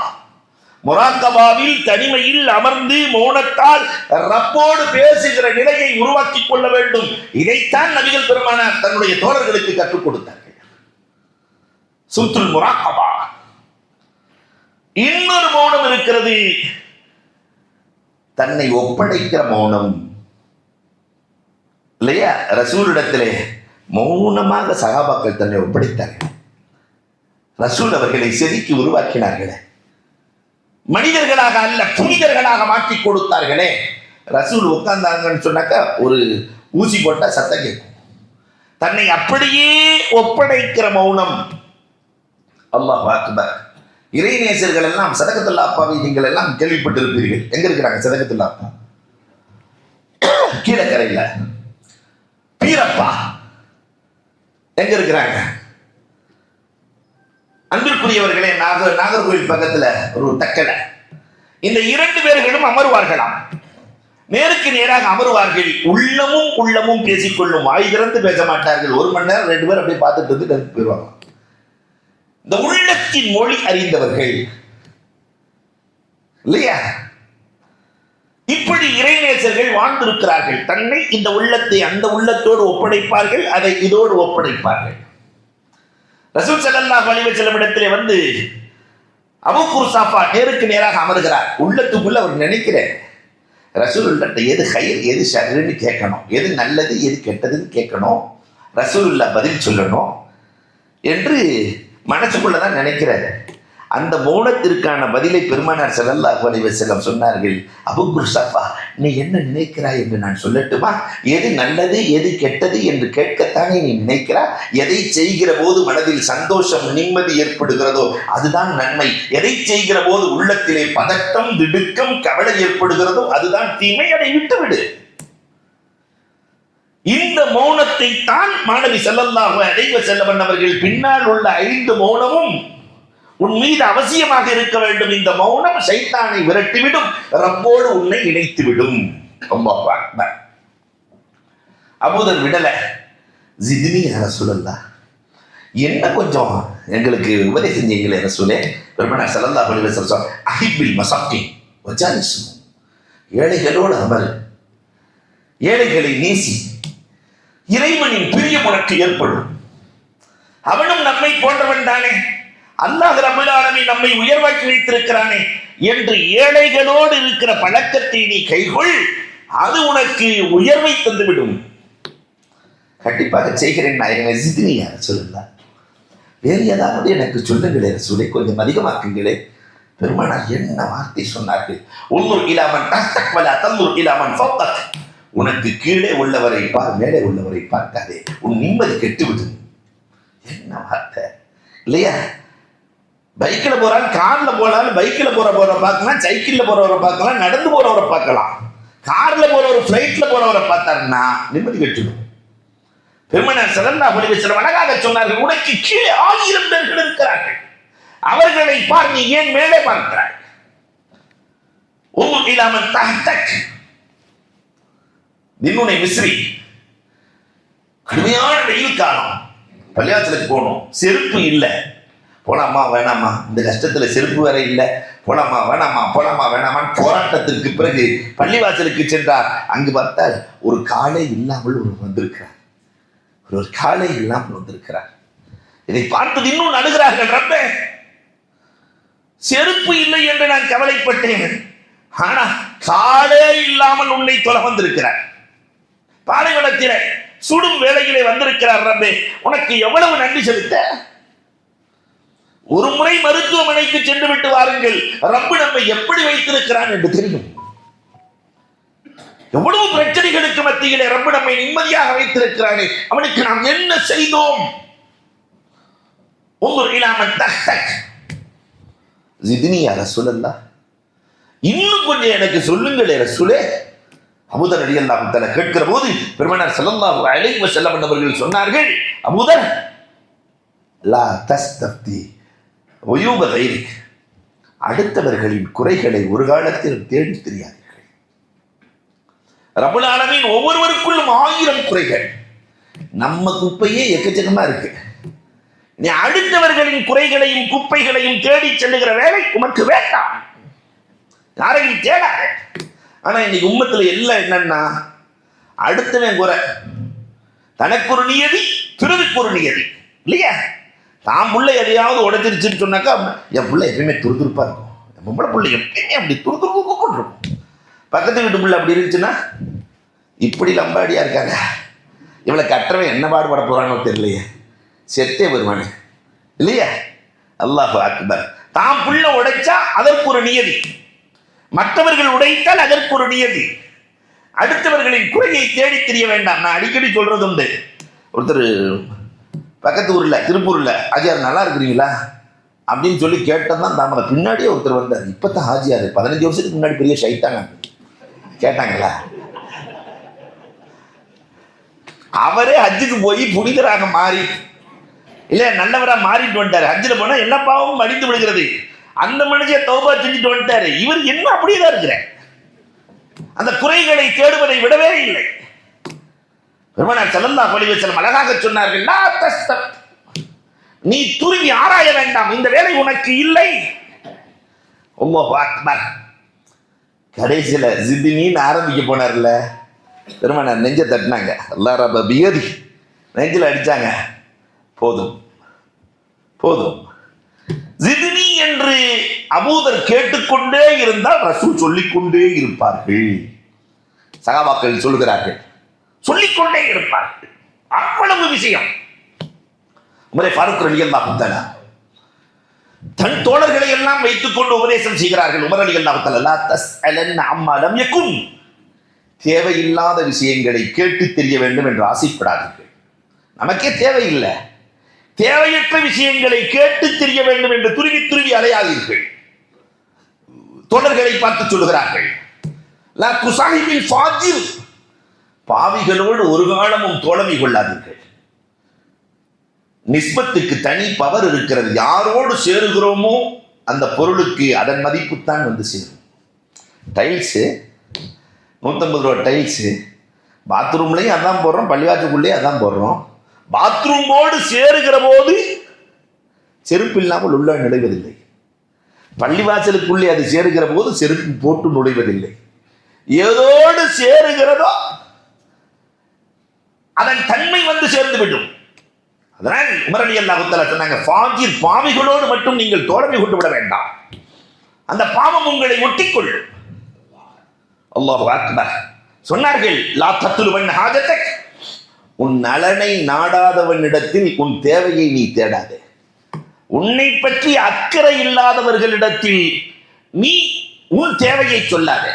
முராக்கபாவில் தனிமையில் அமர்ந்து மௌனத்தால் ரப்போடு பேசுகிற நிலையை உருவாக்கிக் கொள்ள வேண்டும். இதைத்தான் நபிகள் பெருமானார் தன்னுடைய தோழர்களுக்கு கற்றுக் கொடுத்தார்கள். சுத்துல் முராக்கபா. இன்னொரு மௌனம் இருக்கிறது, தன்னை ஒப்படைக்கிற மௌனம். இல்லையா? ரசூலிடத்திலே மௌனமாக சகாபாக்கள் தன்னை ஒப்படைத்தார்கள். ரசூல் அவர்களை செதுக்கி உருவாக்கினார்களே, மனிதர்களாக அல்ல புனிதர்களாக மாற்றி கொடுத்தார்களே. ரசூல் உட்கார்ந்தாங்கன்னு சொன்னாக்கா ஒரு ஊசி போட்டா சத்தம் கேட்கும். தன்னை அப்படியே ஒப்படைக்கிற மௌனம். அல்லாஹ் அக்பர். இறைநேசர்கள் எல்லாம் சதகத்துல்லா அப்பாவை நீங்கள் எல்லாம் கேள்விப்பட்டிருப்பீர்கள். எங்க இருக்கிறாங்க சதகத்துல்லா அப்பா? கீழக்கரையில். பீரப்பா எங்க இருக்கிறாங்க? அன்பிற்குரியவர்களே, நாகர்கோவில் பக்கத்துல ஒரு தக்கலை. இந்த இரண்டு பேர்களும் அமருவார்களாம். நேருக்கு நேராக அமருவார்கள். உள்ளமும் உள்ளமும் பேசிக்கொள்ளும். வாய் திறந்து பேச மாட்டார்கள். 1 மணி நேரம் 2 பேர் அப்படியே பார்த்துட்டு வந்து கருத்து போயிடுவாங்க. இந்த உள்ளத்தின் மொழி அறிந்தவர்கள் இல்லையா? இப்படி இறைநேசர்கள் வாழ்ந்திருக்கிறார்கள். தன்னை இந்த உள்ளத்தை அந்த உள்ளத்தோடு ஒப்படைப்பார்கள், அதை இதோடு ஒப்படைப்பார்கள். ரசூல் ஸல்லல்லாஹு அலைஹி வஸல்லம் இடத்திலே வந்து அபூ குர்சாஃபா நேருக்கு நேராக அமர்கிறார். உள்ளத்துக்குள்ள அவர் நினைக்கிறார், ரசூலுல்லாஹ்ட்ட எது ஹைர் எது ஷர்ன்னு கேட்கணும், எது நல்லது எது கெட்டதுன்னு கேட்கணும், ரசூலுல்லாஹ் பதில் சொல்லணும் என்று மனசுக்குள்ளதான் நினைக்கிறார். அந்த மௌனத்திற்கான பதிலை பெருமானார் ஸல்லல்லாஹு அலைஹி வஸல்லம் சொன்னார்கள், அபூ குர்சாஃபா நீ என்ன நினைக்கிறாய் என்று நான் சொல்லட்டுமா? எது நல்லது எது கெட்டது என்று கேட்கத்தானே நீ நினைக்கிறாய்? எதை செய்கிற போது மனதில் சந்தோஷம் நிம்மதி ஏற்படுகிறதோ அதுதான் நன்மை. எதை செய்கிற போது உள்ளத்திலே பதட்டம் திடுக்கம் கவலை ஏற்படுகிறதோ அதுதான் தீமை. அதை விட்டுவிடு. இந்த மௌனத்தை தான் மாணவி ஸல்லல்லாஹு அலைஹி வஸல்லம் அவர்கள் பின்னால் உள்ள 5 மௌனமும் உன் மீது அவசியமாக இருக்க வேண்டும். இந்த மௌனம் சைத்தானை விரட்டிவிடும், ரப்போடு உன்னை இணைத்துவிடும். அல்லாஹ் அக்பர். அபூதர் விடல. ஜித்னி யா ரசூலல்லாஹ், என்ன கொஞ்சம் எங்களுக்கு உபதேசம் செய்யுங்களே ரசூலே. பெருமானார் ஸல்லல்லாஹு அலைஹி வஸல்லம் அஹிப்பில் மஸாக்கீன் வஜாலிஸ்ஹு, ஏழைகளோடு அமர், ஏழைகளை நேசி, இறைவனின் பிரியம் உனக்கு ஏற்படும். அவனும் நம்மை போன்றவன் தானே, அல்லாஹ் ரப்பல் ஆலமீன் நம்மை உயர்வாக்கி வைத்திருக்கிறானே என்று ஏழைகளோடு இருக்கிற பழக்கத்தை நீ கைகொள், அது உனக்கு உயர்வை தந்துவிடும். கண்டிப்பாக செய்கிறேன் நாயகமே. ஜித்னி யா ரசூலல்லாஹ், வேறு ஏதாவது எனக்கு சொல்லுங்களே ரசூலே, கொஞ்சம் அதிகமாக்குங்களே. பெருமானார் என்ன வார்த்தை சொன்னார்கள்? உன்னுர் இலாமன் தஹ்தக் வலா தன்னுர் இலாமன் ஃபௌகக், உனக்கு கீழே உள்ளவரை பார், மேலே உள்ளவரை பார்க்காதே, உன் நிம்மதி கெட்டுவிடும். என்ன வார்த்தை இல்லையா? பைக்கில் போறான், கார்ல போனாலும் பைக்கில் போறவரை பார்க்கலாம், சைக்கிள்ல போறவரை பார்க்கலாம், நடந்து போறவரை பார்க்கலாம். கார்ல போறவர் ஃபிளைட்ல போறவரை பார்த்தாருன்னா நிம்மதி கெட்டுடும். பெருமானார் ஸல்லல்லாஹு அலைஹி வஸல்லம் அழகாக சொன்னார்கள், உனக்கு கீழே 1000 பேர்கள் இருக்கிறார்கள், அவர்களை பார், நீ ஏன் மேலே பார்க்கிறாய்? உன்னுர் இலாமன் தஹ்தக். தின்னுனை மிஸ்ரி, கடுமையான வெயில் காலம், பள்ளிவாசலுக்கு போகணும், செருப்பு இல்லை, போலாமா வேணாமா, இந்த கஷ்டத்துல செருப்பு வேற இல்லை, போலாமா வேணாமா போலாமா வேணாமான்னு போராட்டத்திற்கு பிறகு பள்ளிவாசலுக்கு சென்றார். அங்கு பார்த்தால் ஒரு காலை இல்லாமல் வந்திருக்கிறார், ஒரு காலை இல்லாமல் வந்திருக்கிறார். இதை பார்த்து இன்னும் அழுகிறார்கள், ரப்பே செருப்பு இல்லை என்று நான் கவலைப்பட்டேன், ஆனா காலே இல்லாமல் உன்னை தொலை வந்திருக்கிறார், பாலைவனத்திலே சுடும் வேளையிலே வந்திருக்கிறார். ரப்பே உனக்கு எவ்வளவு நன்றி செலுத்த. ஒரு முறை மருத்துவமனைக்கு சென்று விட்டு வாருங்கள், ரப்பு நம்மை எப்படி வைத்திருக்கிறான் என்று தெரியும். எவ்வளவு பிரச்சனைகளுக்கு மத்தியிலே ரப்பு நம்மை நிம்மதியாக வைத்திருக்கிறானே, அவனுக்கு நாம் என்ன செய்தோம்? இன்னும் கொஞ்சம் எனக்கு சொல்லுங்களே ரசூலே. அபூதர் ரலியல்லாஹு தஆலா கேட்கிற போது பெருமானார் ஸல்லல்லாஹு அலைஹி வஸல்லம் அவர்கள் சொன்னார்கள், அபூதர் லா தஸ்தஃப்தி உயூப கைரிக், அடுத்தவர்களின் குறைகளை ஒரு காலத்தில் தேடி தெரியாதீர்கள். ரப்பல் ஆலமீன் ஒவ்வொருவருக்குள்ளும் 1000 குறைகள். நம்ம குப்பையே எக்கச்சக்கமா இருக்கு. நீ அடுத்தவர்களின் குறைகளையும் குப்பைகளையும் தேடி செல்லுகிற வேலை உமக்கு வேண்டாம், யாரையும் தேடாத. ஆனா இன்னைக்கு உம்மத்துல எல்லாம் என்னன்னா, அடுத்தவன் குறை, தனக்கு ஒரு நியதி பிறருக்கு ஒரு நியதி இல்லையா? தான் பிள்ளை எதையாவது உடைச்சிருச்சுன்னு சொன்னாக்கா, என் பிள்ளை எப்பயுமே துருதுருப்பா இருக்கும், என் பொம்பளை பிள்ளை எப்பயுமே அப்படி துருதுருப்பு இருக்கும். பக்கத்து வீட்டு பிள்ளை அப்படி இருந்துச்சுன்னா, இப்படி லம்பாடியா இருக்காங்க, இவளை கட்டுறவன் என்ன பாடுபட போறானோ தெரியலையே, செத்தே வருவானு இல்லையா? அல்லாஹு அக்பர். தான் புள்ள உடைச்சா அதற்கு ஒரு நியதி, மற்றவர்கள் உடைத்தால் அதற்கு ஒரு நியதி. அடுத்தவர்களின் குறையை தேடி தெரிய வேண்டாம். நான் அடிக்கடி சொல்றது உண்டு. ஒருத்தர் பக்கத்து ஊர்ல திருப்பூர்ல, ஆஜியார் நல்லா இருக்கிறீங்களா அப்படின்னு சொல்லி கேட்டதான் தாமரை பின்னாடியே ஒருத்தர் வந்தார். இப்பதான் ஆஜியார் 15 வருஷத்துக்கு முன்னாடி பெரிய ஷைட்டாங்க கேட்டாங்களா? அவரே ஹஜ்ஜுக்கு போய் புனிதராக மாறி இல்ல நல்லவரா மாறிட்டு வந்துட்டாரு. ஹஜ்ஜில் போனா எல்லா பாவமும் அடித்து விடுகிறது. அந்த மனுஷன் தௌபா செஞ்சுட்டு வந்துட்டாரு. இவர் என்ன அப்படியே தான் இருக்கிற, அந்த குறைகளை தேடுவதை விடவே இல்லை. பெருமானார் ஸல்லல்லாஹு அலைஹி வஸல்லம் அழகாக சொன்னார்கள், லா தஸ்தப், நீ துருவி ஆராய வேண்டாம், இந்த வேலை உனக்கு இல்லை. அல்லாஹு அக்பர். கடைசியில ஜிதினின்னு ஆரம்பிக்க போனார்ல, பெருமானார் நெஞ்ச தட்டினாங்க. அல்லாஹ் ரப்ப பியதி, நெஞ்சில் அடிச்சாங்க. போதும் போதும். ஜிதினி என்று அபூதர் கேட்டுக்கொண்டே இருந்தால் ரசூல் சொல்லிக்கொண்டே இருப்பார்கள். சகாபாக்கள் சொல்லுகிறார்கள், சொல்லிக்கொண்டே இருப்பார்கள். அவ்வளவு விஷயம். உமர் ஃபாரூக் ரலியல்லாஹு தஆலா தன் தோழர்களை எல்லாம் வைத்துக் கொண்டு உபதேசம் செய்கிறார்கள். உமர் ரலியல்லாஹு தஆலா, லா தஸ்அலன் அம்மா லம் யகுன், தேவையில்லாத விஷயங்களை கேட்டு தெரிய வேண்டும் என்று ஆசைப்படாதீர்கள். நமக்கே தேவையில்லை, தேவையற்ற விஷயங்களை கேட்டு தெரிய வேண்டும் என்று துருவி துருவி அலையாதீர்கள். தோழர்களை பார்த்து சொல்லுகிறார்கள், லா துஸாஹிபில் ஃபாஜிர், பாவிகளோடு ஒரு காலமும் தோழமை கொள்ளாதீர்கள். நிஸ்பத்துக்கு தனி பவர் இருக்கிறது. யாரோடு சேருகிறோமோ அந்த பொருளுக்கு அதன் மதிப்புத்தான் வந்து சேரும். டைல்ஸு 150 ரூபா டைல்ஸு, பாத்ரூம்லையும் அதான் போடுறோம், பள்ளிவாசலுக்குள்ளேயும் அதான் போடுறோம். பாத்ரூமோடு சேருகிற போது செருப்பு இல்லாமல் உள்ள நுழைவதில்லை. பள்ளிவாசலுக்குள்ளே அது சேருகிற போது செருப்பு போட்டு நுழைவதில்லை. ஏதோடு சேருகிறதோ அதன் தன்மை வந்து சேர்ந்து விடும். அதனால் உமர் ரலியல்லாஹு தஆலா சொன்னாங்க, ஃபாஜிர், பாவிகளோடு மட்டும் நீங்கள் தோழமை கொண்டு விட வேண்டாம், அந்த பாவம் உங்களை ஒட்டிக்கொள்ளும். அல்லாஹு அக்பர். சொன்னார்கள், லா தத்லுபன் ஹாஜதக், உன் நலனை நாடாதவனிடத்தில் உன் தேவையை நீ தேடாதே. உன்னை பற்றி அக்கறை இல்லாதவர்களிடத்தில் நீ உன் தேவையை சொல்லாதே,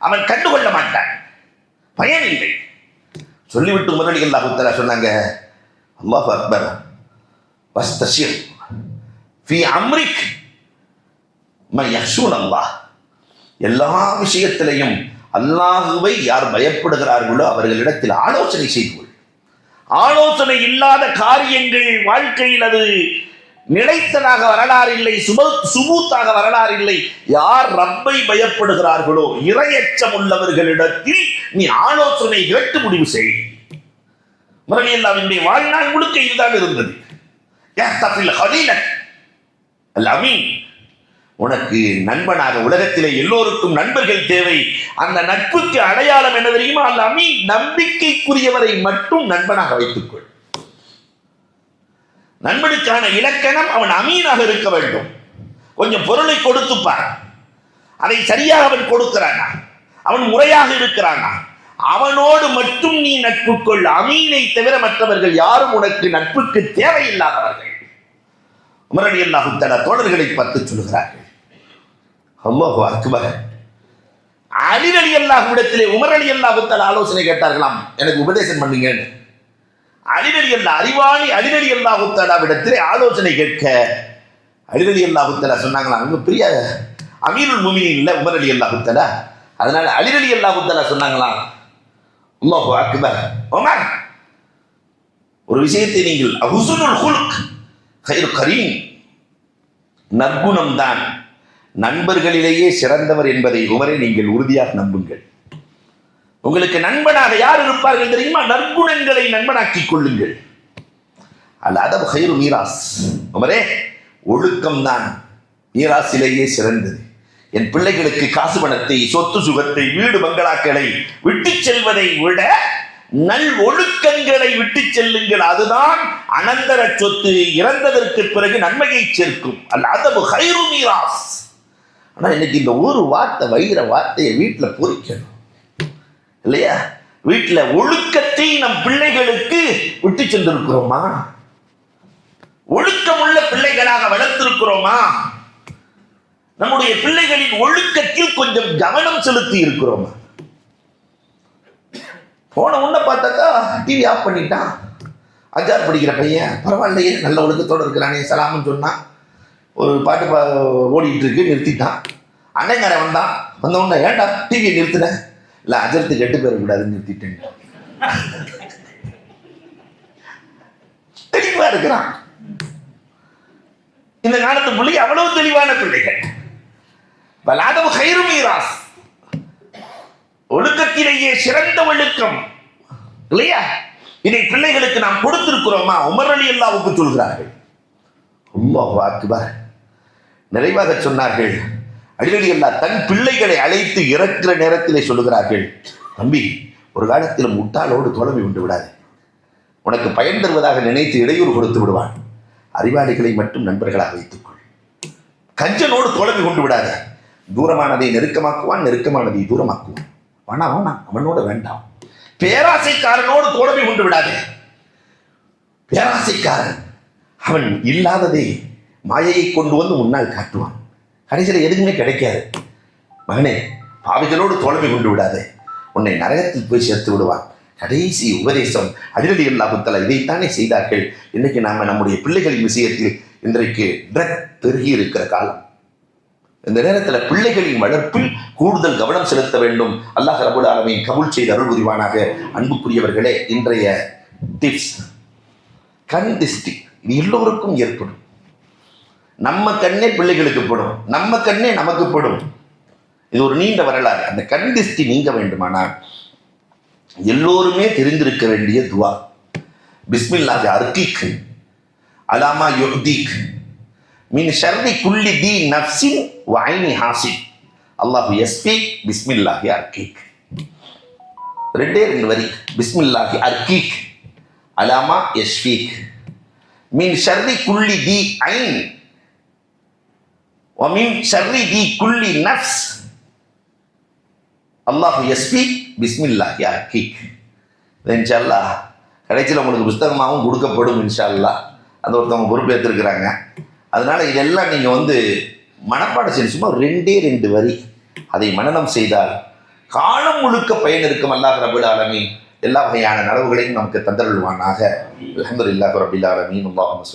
அவன் கண்டுகொள்ள மாட்டான், பயன் இல்லை. சொல்லிவிட்டு உமர் ரலியல்லாஹு தஆலா சொன்னாங்க, அல்லாஹு அக்பர், வஸ்தஷிர் ஃபீ அம்ரிக் மன் யக்ஷூன் அல்லாஹ், எல்லா விஷயத்திலையும் அல்லாஹுவை யார் பயப்படுகிறார்களோ அவர்களிடத்தில் ஆலோசனை செய்து கொள். ஆலோசனை இல்லாத காரியங்கள் வாழ்க்கையில் அது நிலைத்ததாக வரலாறு இல்லை, சுபூத்தாக வரலாறு இல்லை. யார் ரப்பை பயப்படுகிறார்களோ, இறையச்சம் உள்ளவர்களிடத்தில் நீ ஆலோசனை கேட்டு முடிவு செய். முரளியல்லாவினுடைய வாழ்நாள் முழுக்க இதுதான் இருந்தது. உனக்கு நண்பனாக உலகத்திலே எல்லோருக்கும் நண்பர்கள் தேவை. அந்த நட்புக்கு அடையாளம் என்ன தெரியுமா? அல்ல அமீன், நம்பிக்கைக்குரியவரை மட்டும் நண்பனாக வைத்துக்கொள். நண்பனுக்கான இலக்கணம் அவன் அமீனாக இருக்க வேண்டும். கொஞ்சம் பொருளை கொடுத்துப்பார், அதை சரியாக அவன் கொடுக்கிறானா, அவன் முறையாக இருக்கிறானா, அவனோடு மட்டும் நீ நட்பு கொள். அமீனை தவிர மற்றவர்கள் யாரும் உனக்கு நட்புக்கு தேவையில்லாதவர்கள். உமர் ரலியல்லாஹு தஆலா தோழர்களை பார்த்து சொல்கிறார்கள், அல்லாஹு அக்பர், அலி ரலியல்லாஹு இடத்திலே உமர் ரலியல்லாஹு தஆலா ஆலோசனை கேட்டார்களாம், எனக்கு உபதேசம் பண்ணுங்கன்னு. அலி ரலியல்லாஹு அறிவாளி அலி ரலியல்லாஹு தஆலா இடத்திலே ஆலோசனை கேட்க அலி ரலியல்லாஹு தஆலா சொன்னாங்களாம், அவங்க பெரிய அமீருல் முஃமினீன் இல்ல உமர் ரலியல்லாஹு தஆலா, அதனால அலி ரலியல்லாஹு தஆலா சொன்னாங்களாம், அல்லாஹு அக்பர் உமர், ஒரு விஷயத்தை நீங்கள் ஹுஸ்னுல் குல்க் கைரு கரீம், நற்குணம் தான் நண்பர்களிலேயே சிறந்தவர் என்பதை உமரை நீங்கள் உறுதியாக நம்புங்கள். உங்களுக்கு நண்பனாக யார் இருப்பார்கள் தெரியுமா? நற்குணங்களை நண்பனாக்கிக் கொள்ளுங்கள். அல் அதப் கைரு மீராஸ், உமரே ஒழுக்கம் தான் மீராசிலேயே சிறந்தது. என் பிள்ளைகளுக்கு காசு பணத்தை, சொத்து சுகத்தை, வீடு பங்களாக்களை விட்டு செல்வதை விட நல் ஒழுக்கங்களை விட்டு செல்லுங்கள், அதுதான் அனந்தர சொத்து, இறந்ததற்கு பிறகு நன்மையை சேர்க்கும். அல் அதப் கைரு மீராஸ். ஆனா இன்னைக்கு இந்த ஒரு வார்த்தை, வைர வார்த்தையை வீட்டில் பொறிக்கணும் இல்லையா? வீட்டில் ஒழுக்கத்தை நம் பிள்ளைகளுக்கு விட்டு சென்றிருக்கிறோமா? ஒழுக்கமுள்ள பிள்ளைகளாக வளர்த்திருக்கிறோமா? நம்முடைய பிள்ளைகளின் ஒழுக்கத்தில் கொஞ்சம் கவனம் செலுத்தி இருக்கிறோமா? போன உடனே பார்த்தாக்கா டிவி ஆஃப் பண்ணிட்டான். 5ஆவது படிக்கிற பையன், பரவாயில்லையே நல்ல ஒழுக்கத்தோடு இருக்கிறானே, சலாம்னு சொன்னான். ஒரு பாட்டு ஓடிட்டு இருக்கு, நிறுத்திட்டான். அண்ணங்காரன் வந்தான், வந்த உடனே ஏன்டா டிவியை நிறுத்தின? இல்லை அஜரத்து கெட்டு போயிடக்கூடாதுன்னு நிறுத்திட்டேன். தெளிவா இருக்கிறான். இந்த காலத்து பிள்ளை அவ்வளவு தெளிவான பிள்ளைகள். பலாதவ கைரு மீராஸ், ஒழுக்கத்திலேயே சிறந்த ஒழுக்கம் இல்லையா? இதை பிள்ளைகளுக்கு நாம் கொடுத்திருக்கிறோமா? உமர் ரலியல்லாஹு சொல்கிறார்கள். அல்லாஹு அக்பர். நிறைவாக சொன்னார்கள், அலி ரலியல்லாஹு தன் பிள்ளைகளை அழைத்து இறக்கிற நேரத்திலே சொல்லுகிறார்கள், தம்பி, ஒரு காலத்தில் முட்டாளோடு தோழமை உண்டு விடாது, உனக்கு பயன் தருவதாக நினைத்து இடையூறு கொடுத்து விடுவான். அறிவாளிகளை மட்டும் நண்பர்களாக வைத்துக்கொள். கஞ்சனோடு தோழமை கொண்டு விடாது, தூரமானதை நெருக்கமாக்குவான், நெருக்கமானதை தூரமாக்குவான். வேணாம் அவனோட வேண்டாம். பேராசைக்காரனோடு தோழமை கொண்டு விடாது. பேராசைக்காரன் அவன் இல்லாததை மாயையை கொண்டு வந்து முன்னால் காட்டுவான். கடைசியில் எதுக்குமே கிடைக்காது. மகனே, பாவிகளோடு தோழமை கொண்டு விடாது, உன்னை நரகத்தில் போய் சேர்த்து விடுவான். கடைசி உபதேசம் அலி ரலியல்லாஹு தஆலா இதைத்தானே செய்தார்கள். இன்னைக்கு நாம நம்முடைய பிள்ளைகளின் விஷயத்தில் இன்றைக்கு ட்ரக் பெருகி இருக்கிற காலம். இந்த நேரத்தில் பிள்ளைகளின் வளர்ப்பில் கூடுதல் கவனம் செலுத்த வேண்டும். அல்லாஹ் ரப்பல் ஆலமீன் கபூல் செய்து அருள் புரிவானாக. அன்புக்குரியவர்களே, இன்றைய டிப்ஸ், கண் திஷ்டி இது எல்லோருக்கும் ஏற்படும். நம்ம கண்ணே பிள்ளைகளுக்கு படும், நம்ம கண்ணே நமக்கு படும். இது ஒரு நீண்ட வரலாறு. அந்த கண் திஷ்டி நீங்க வேண்டுமானால் எல்லோருமே தெரிந்திருக்க வேண்டிய துவா, பிஸ்மில்லாஹி அர்கீக் அலாமா யுஹ்தீக் மின் ஷர்ரி குல்லி தி நஃப்ஸின் வ ஐனி ஹாசித் அல்லாஹு யஸ்ஃபீக் பிஸ்மில்லாஹி அர்கீக். ரெண்டே வரி, பிஸ்மில்லாஹி அர்கீக் அலாமா யஸ்ஃபீக் மின் ஷர்ரி குல்லி தி ஐன் வ மின் ஷர்ரி தி குல்லி நஃப்ஸ் அல்லாஹு யஸ்ஃபீக் பிஸ்மில்லாஹி அர்கீக். இன்ஷா அல்லாஹ் கடைசியில் உங்களுக்கு புஸ்தகமாகவும் கொடுக்கப்படும் இன்ஷா அல்லாஹ். அந்த ஒருத்தவங்க பொறுப்பேற்றிருக்கிறாங்க. அதனால இதெல்லாம் நீங்கள் மனப்பாடம் செய்ய, சும்மா 2 வரி அதை மனனம் செய்தால் காலம் முழுக்க பயன் இருக்கும். அல்லாஹ் ரப்பல் ஆலமீன் எல்லா வகையான நலவுகளையும் நமக்கு தந்தருள்வானாக. அல்ஹம்துலில்லாஹி ரப்பில் ஆலமீன். அல்லாஹும்ம